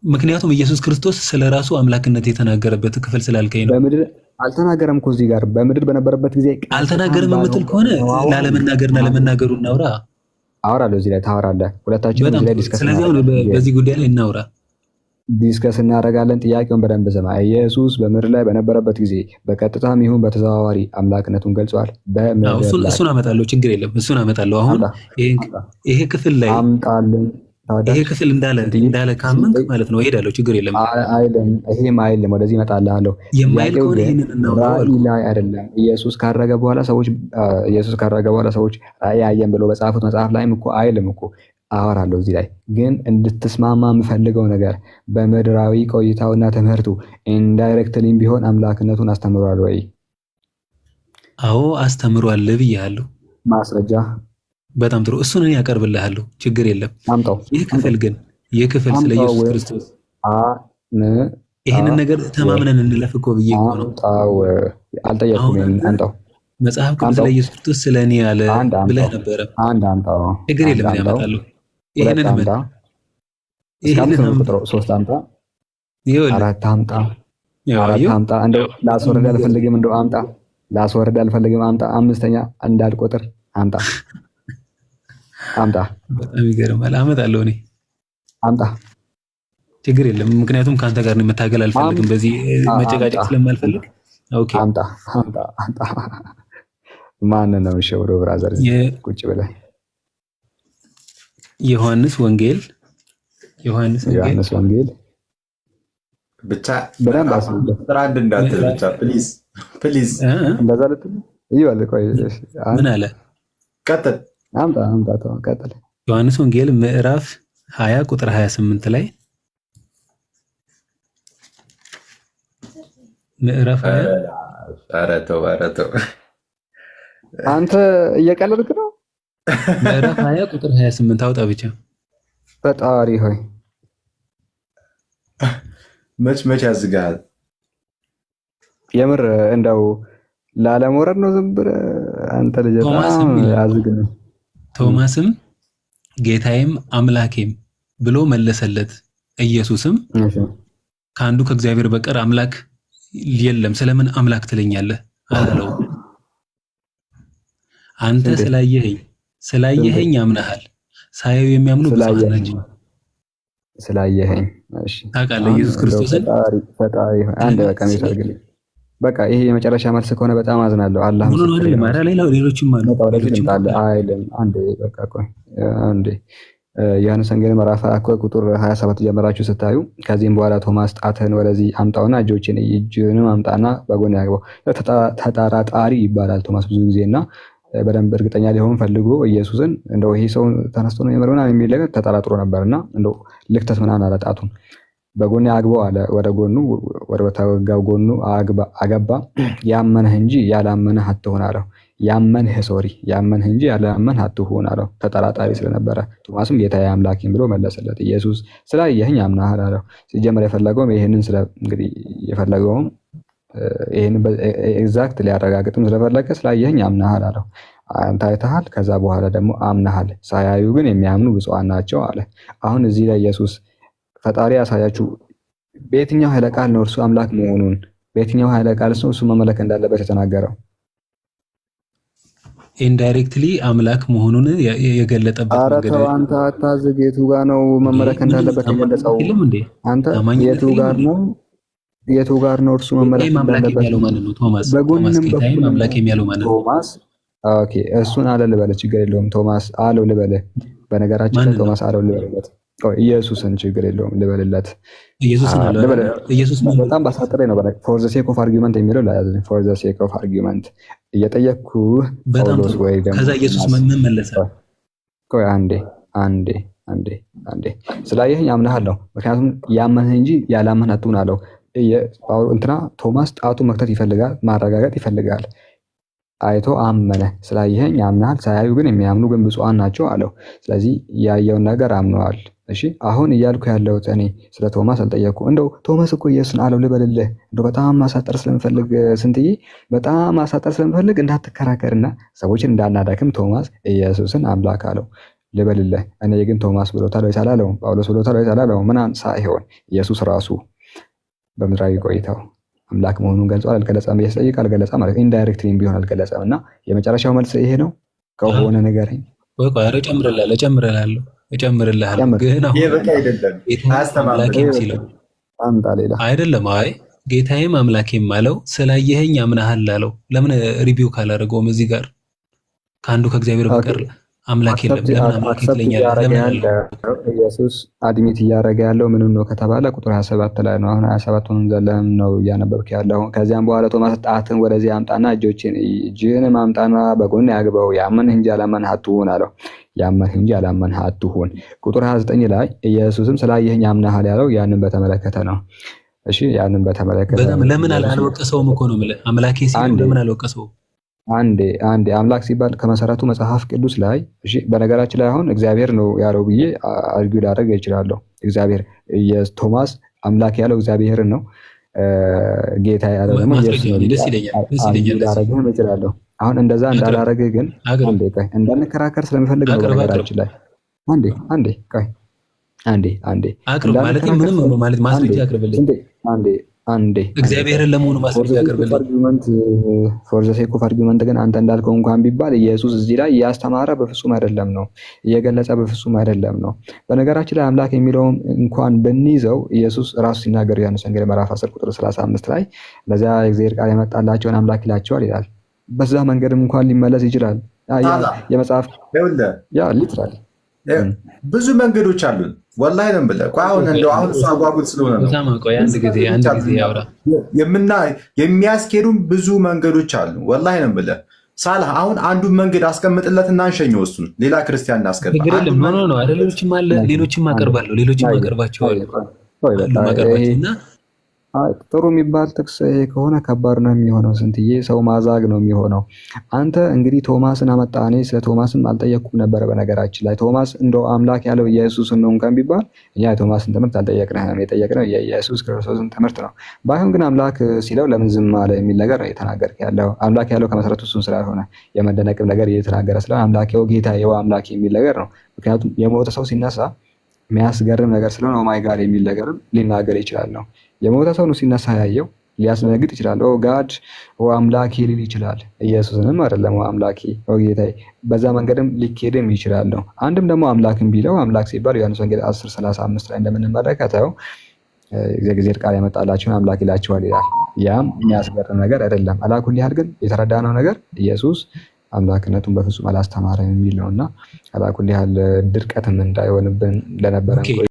[SPEAKER 5] ምክንያቱም ኢየሱስ ክርስቶስ ስለ ራሱ አምላክነት የተናገረበት ክፍል ስላልከኝ ነው።
[SPEAKER 1] በምድር አልተናገረም እኮ እዚህ ጋር በምድር በነበረበት ጊዜ
[SPEAKER 5] አልተናገረም የምትል ከሆነ ላለመናገርና ለመናገሩ እናውራ።
[SPEAKER 1] አወራለሁ። እዚህ ላይ ታወራለህ። ሁለታችን እዚህ ላይ ዲስከስ
[SPEAKER 5] ስለዚህ አሁን በዚህ ጉዳይ ላይ እናውራ፣
[SPEAKER 1] ዲስከስ እናደርጋለን። ጥያቄውን በደንብ ስማ። ኢየሱስ በምድር ላይ በነበረበት ጊዜ በቀጥታም ይሁን በተዘዋዋሪ አምላክነቱን ገልጿል።
[SPEAKER 5] እሱን አመጣለሁ፣ ችግር የለም እሱን አመጣለሁ። አሁን ይሄ ክፍል ላይ አምጣልኝ። ይሄ ክፍል እንዳለ ካመንክ ማለት ነው እሄዳለሁ፣ ችግር የለም።
[SPEAKER 1] ይሄም አይልም፣ ወደዚህ እመጣልሃለሁ።
[SPEAKER 5] የማይል ከሆነ ይሄንን እናውራው
[SPEAKER 1] ላይ አይደለም። ኢየሱስ ካረገ በኋላ ሰዎች ራእይ አየን ብሎ በጻፉት መጽሐፍ ላይም እኮ አይልም እኮ። አወራለሁ እዚህ ላይ ግን እንድትስማማ የምፈልገው ነገር በምድራዊ ቆይታውና ትምህርቱ ኢንዳይሬክትሊም ቢሆን አምላክነቱን አስተምሯል ወይ?
[SPEAKER 5] አዎ አስተምሯል ብያለሁ።
[SPEAKER 1] ማስረጃ
[SPEAKER 5] በጣም ጥሩ። እሱን እኔ ያቀርብልሃለሁ፣ ችግር የለም።
[SPEAKER 1] አምጣው።
[SPEAKER 5] ይህ ክፍል ስለ ኢየሱስ ክርስቶስ ይሄንን ነገር ተማምነን እንለፍ እኮ ብዬ እኮ ነው።
[SPEAKER 1] አልጠየኩም። አምጣው።
[SPEAKER 5] መጽሐፍ ቅዱስ ስለ ኢየሱስ ክርስቶስ ስለ እኔ ያለ ብለህ ነበረ።
[SPEAKER 1] አምጣው።
[SPEAKER 5] ችግር የለም። እኔ አመጣለሁ። ይሄንን አምጣ።
[SPEAKER 1] ሶስት አምጣ። አራት አምጣ። አምጣ። እንደው ላስወርድ አልፈልግም። እንደው አምጣ። ላስወርድ አልፈልግም። አምጣ። አምስተኛ እንዳልቆጥር አምጣ።
[SPEAKER 5] በጣም ይገርማል። አመጣለሁ እኔ። አምጣ። ችግር የለም። ምክንያቱም ከአንተ ጋር ነው መታገል አልፈልግም። በዚህ መጨቃጨቅ ስለማልፈልግ። ኦኬ። አምጣ።
[SPEAKER 1] ማን ነው ሸውሮ ብራዘር? ቁጭ ብለህ
[SPEAKER 5] ዮሐንስ ወንጌል
[SPEAKER 3] ብቻ በደንብ አስራ አንድ እንዳትል ብቻ ፕሊዝ
[SPEAKER 1] እንደዛ ልትል ይወል። ቆይ
[SPEAKER 5] ምን አለ?
[SPEAKER 3] ቀጥል።
[SPEAKER 1] ቀጥል።
[SPEAKER 5] ዮሐንስ ወንጌል ምዕራፍ 20 ቁጥር 28 ላይ ምዕራፍ 20
[SPEAKER 3] ኧረ ተው
[SPEAKER 1] አንተ እየቀለድክ ነው።
[SPEAKER 5] ምዕራፍ 20 ቁጥር 28 አውጣ ብቻ።
[SPEAKER 1] ፈጣሪ ሆይ
[SPEAKER 3] መች ያዝጋል።
[SPEAKER 1] የምር እንደው ላለመውረድ ነው ዝም ብለህ አንተ ልጅ ያዝግ ነው።
[SPEAKER 5] ቶማስም ጌታዬም አምላኬም ብሎ መለሰለት። ኢየሱስም ከአንዱ ከእግዚአብሔር በቀር አምላክ የለም፣ ስለምን አምላክ ትለኛለህ አላለው። አንተ ስላየኸኝ አምነሃል፣ ሳያዩ የሚያምኑ ብፁዓን ናቸው።
[SPEAKER 1] ስላየኸኝ እሺ፣
[SPEAKER 5] ታውቃለህ ኢየሱስ ክርስቶስን
[SPEAKER 1] ፈጣሪ አንድ በቃ የሚሰርግልኝ በቃ ይሄ የመጨረሻ መልስ ከሆነ በጣም አዝናለሁ። አላህ
[SPEAKER 5] ሌሎችም አሉ
[SPEAKER 1] አይደለም። አንዴ በቃ ቆይ አንዴ ዮሐንስ ወንጌል ምዕራፍ 20 ቁጥር 27 ጀምራችሁ ስታዩ ከዚህም በኋላ ቶማስ ጣትህን ወደዚህ አምጣውና እጅህንም አምጣና በጎን ያግባው። ተጠራጣሪ ይባላል ቶማስ ብዙ ጊዜና በደንብ እርግጠኛ ሊሆን ፈልጎ ኢየሱስን እንደው ይሄ ሰው ተነስቶ ነው የመረውና የሚል ነገር ተጠራጥሮ ነበርና እንደው ልክተት ምናምን አለ። ጣቱን በጎን ያግባው አለ። ወደ ጎኑ ወደ ተወጋው ጎኑ አገባ። ያመንህ እንጂ ያላመንህ አትሁን አለው። ያመንህ እንጂ ያላመንህ አትሁን አለው። ተጠራጣሪ ስለነበረ ቶማስም ጌታዬ አምላኬም ብሎ መለሰለት። ኢየሱስ ስላየኸኝ አምነሃል አለው። ሲጀመር የፈለገውም ይሄንን እንግዲህ የፈለገውም ይሄን ኤግዛክት ሊያረጋግጥም ስለፈለገ ስላየኸኝ አምነሃል አለው። አንተ አይተሃል፣ ከዛ በኋላ ደግሞ አምነሃል፣ ሳያዩ ግን የሚያምኑ ብፁዓን ናቸው አለ። አሁን እዚህ ላይ ኢየሱስ ፈጣሪ ያሳያችሁ በየትኛው ኃይለ ቃል ነው እርሱ አምላክ መሆኑን በየትኛው ኃይለ ቃል ነው እሱ መመለክ እንዳለበት የተናገረው?
[SPEAKER 5] ኢንዳይሬክትሊ አምላክ መሆኑን የገለጠበት መንገድ።
[SPEAKER 1] አረ አንተ አታዝግ። የቱ ጋር ነው መመለክ እንዳለበት የገለጸው? አንተ የቱ ጋር ነው እርሱ መመለክ እንዳለበት
[SPEAKER 5] ያለው ማለት ነው? ቶማስ ጌታዬም አምላኬም ያለው ማለት ነው።
[SPEAKER 1] ቶማስ ኦኬ፣ እሱን አለ ልበለ፣ ችግር የለውም። ቶማስ አለው ልበለ። በነገራችን ላይ ቶማስ አለው ልበለለት። ኢየሱስን ችግር የለውም ልበልለት። ኢየሱስ በጣም ባሳጠረ ነው። ፎር ዘ ሴክ ኦፍ አርጊውመንት የሚለው ላይ ፎር ዘ ሴክ ኦፍ አርጊውመንት እየጠየቅኩ ጳውሎስ ወይ ደግሞ
[SPEAKER 5] ከዛ ኢየሱስ ምን መለሰ?
[SPEAKER 1] ቆይ አንዴ ስላየኸኝ አምነሃለሁ፣ ምክንያቱም ያመንህ እንጂ ያላመንህ አትሁን አለው። ቶማስ ጣቱ መክተት ይፈልጋል፣ ማረጋገጥ ይፈልጋል። አይቶ አመነ። ስላየኸኝ አምነሃል፣ ሳያዩ ግን የሚያምኑ ግን ብፁዓን ናቸው አለው። ስለዚህ ያየውን ነገር አምነዋል። እሺ አሁን እያልኩ ያለሁት እኔ ስለ ቶማስ አልጠየቅኩ። እንደው ቶማስ እኮ ኢየሱስን አለው ልበልልህ። እንደው በጣም ማሳጠር ስለምፈልግ ስንትዬ በጣም ማሳጠር ስለምፈልግ እንዳትከራከርና ሰዎችን እንዳናዳክም ቶማስ ኢየሱስን አምላክ አለው ልበልልህ። እኔ ግን ቶማስ ብሎታል ወይስ አላለውም? ጳውሎስ ብሎታል ወይስ አላለውም? ምን ሳይሆን ኢየሱስ ራሱ በምድራዊ ቆይታው አምላክ መሆኑን ገልጿል አልገለጸም? እየተጠየቀ አልገለጸ ማለት ኢንዳይሬክትሊም ቢሆን አልገለጸም። እና የመጨረሻው መልስ ይሄ ነው ከሆነ ንገረኝ።
[SPEAKER 5] ወይ ቆይ እጨምርልሃለሁ ግን አሁን
[SPEAKER 3] ይሄ በቃ አይደለም።
[SPEAKER 5] አምላኬም ሲለው
[SPEAKER 1] አንተ ሌላ
[SPEAKER 5] አይደለም። አይ ጌታዬም አምላኬም አለው ስላየኸኝ አምነሃል አለው። ለምን ሪቪው ካላደረገውም እዚህ ጋር ከአንዱ ከእግዚአብሔር በቀር አምላክ የለም። ለምን አምላክ ይለኛል?
[SPEAKER 1] ኢየሱስ አድሚት እያደረገ ያለው ምን ነው ከተባለ ቁጥር 27 ላይ ነው። አሁን 27ቱን ዘለም ነው እያነበብክ ያለው። ከዚያም በኋላ ቶማስ ጣትን ወደዚህ አምጣና እጅህንም አምጣና በጎን ያግባው፣ ያመንህ እንጂ ያላመንህ አትሁን አለው። ያመንህ እንጂ ያላመንህ አትሁን። ቁጥር 29 ላይ ኢየሱስም ስላየኸኝ አምነሃል ያለው ያንን በተመለከተ ነው። እሺ ያንን በተመለከተ
[SPEAKER 5] ለምን አልወቀሰውም እኮ ነው የምልህ። አምላኬ ሲል ለምን አልወቀሰውም?
[SPEAKER 1] አንዴ አምላክ ሲባል ከመሰረቱ መጽሐፍ ቅዱስ ላይ እሺ፣ በነገራችን ላይ አሁን እግዚአብሔር ነው ያለው ብዬ አርጊው ላደርግ እችላለሁ። እግዚአብሔር የቶማስ አምላክ ያለው እግዚአብሔርን ነው፣ ጌታ ያለው ደግሞ ኢየሱስ ነው።
[SPEAKER 5] ደስ ይለኛል
[SPEAKER 1] ላደርግም እችላለሁ። አሁን እንደዛ እንዳላረገ ግን አንዴ ቆይ እንዳንከራከር ስለምፈልግ ነው። በነገራችን ላይ አንዴ
[SPEAKER 5] አቅርብ ማለት ምንም ነው ማለት ማስረጃ አቅርብልኝ። አንዴ እግዚአብሔርን ለመሆኑ ማስረጃ አቅርብልኝ።
[SPEAKER 1] ፎር ዘ ሴክ ኦፍ አርጊውመንት ግን አንተ እንዳልከው እንኳን ቢባል ኢየሱስ እዚህ ላይ እያስተማረ በፍጹም አይደለም ነው፣ እየገለጸ በፍጹም አይደለም ነው። በነገራችን ላይ አምላክ የሚለውን እንኳን ብንይዘው ኢየሱስ ራሱ ሲናገር ዮሐንስ ወንጌል ምዕራፍ 10 ቁጥር 35 ላይ ለዚያ የእግዚአብሔር ቃል የመጣላቸውን አምላክ ይላቸዋል ይላል። በዛ መንገድም እንኳን ሊመለስ ይችላል። የመጽሐፍ ሊትራል
[SPEAKER 3] ብዙ መንገዶች አሉን። ወላሂ ነው ብለህ አሁን እንደው አሁን እሱ አጓጉት ስለሆነ ነው
[SPEAKER 5] አንድ ጊዜ ያውራ
[SPEAKER 3] የሚያስኬዱን ብዙ መንገዶች አሉ። ወላሂ ነው ብለህ ሳላህ አሁን አንዱን መንገድ አስቀምጥለትና እንሸኘው እሱን ሌላ ክርስቲያን እናስገባ።
[SPEAKER 5] ኖ አይደለም፣ ሌሎችም አቀርባለሁ እና
[SPEAKER 1] ጥሩ የሚባል ጥቅስ ከሆነ ከባድ ነው የሚሆነው። ስንትዬ ሰው ማዛግ ነው የሚሆነው። አንተ እንግዲህ ቶማስን አመጣ። እኔ ስለ ቶማስም አልጠየቅኩም ነበረ። በነገራችን ላይ ቶማስ እንደው አምላክ ያለው ኢየሱስን ነው እንኳን ቢባል እኛ የቶማስን ትምህርት አልጠየቅንም። የጠየቅነው የኢየሱስ ክርስቶስን ትምህርት ነው። ባይሆን ግን አምላክ ሲለው ለምን ዝም አለ የሚል ነገር የተናገርክ ያለው አምላክ ያለው ከመሰረቱ እሱን ስላልሆነ የመደነቅም ነገር እየተናገረ ስለሆነ አምላክ የው ጌታ የው አምላክ የሚል ነገር ነው። ምክንያቱም የሞተ ሰው ሲነሳ የሚያስገርም ነገር ስለሆነ ኦማይ ጋድ የሚል ነገርም ሊናገር ይችላል ነው። የሞተ ሰው ነው ሲነሳ ያየው ሊያስደነግጥ ይችላል። ኦ ጋድ ኦ አምላኬ ሊል ይችላል። ኢየሱስንም አይደለም ኦ አምላኬ ኦ ጌታዬ፣ በዛ መንገድም ሊኬድም ይችላል ነው። አንድም ደግሞ አምላክም ቢለው አምላክ ሲባል ዮሐንስ ወንጌል 10:35 ላይ እንደምንመለከተው እግዚአብሔር ቃል ያመጣላችሁን አምላክ ይላችኋል ይላል። ያም የሚያስገርም ነገር አይደለም። አላኩል ያህል ግን የተረዳነው ነገር ኢየሱስ አምላክነቱን በፍጹም አላስተማረም የሚል ነውና አላኩል ያህል ድርቀትም እንዳይሆንብን ለነበረን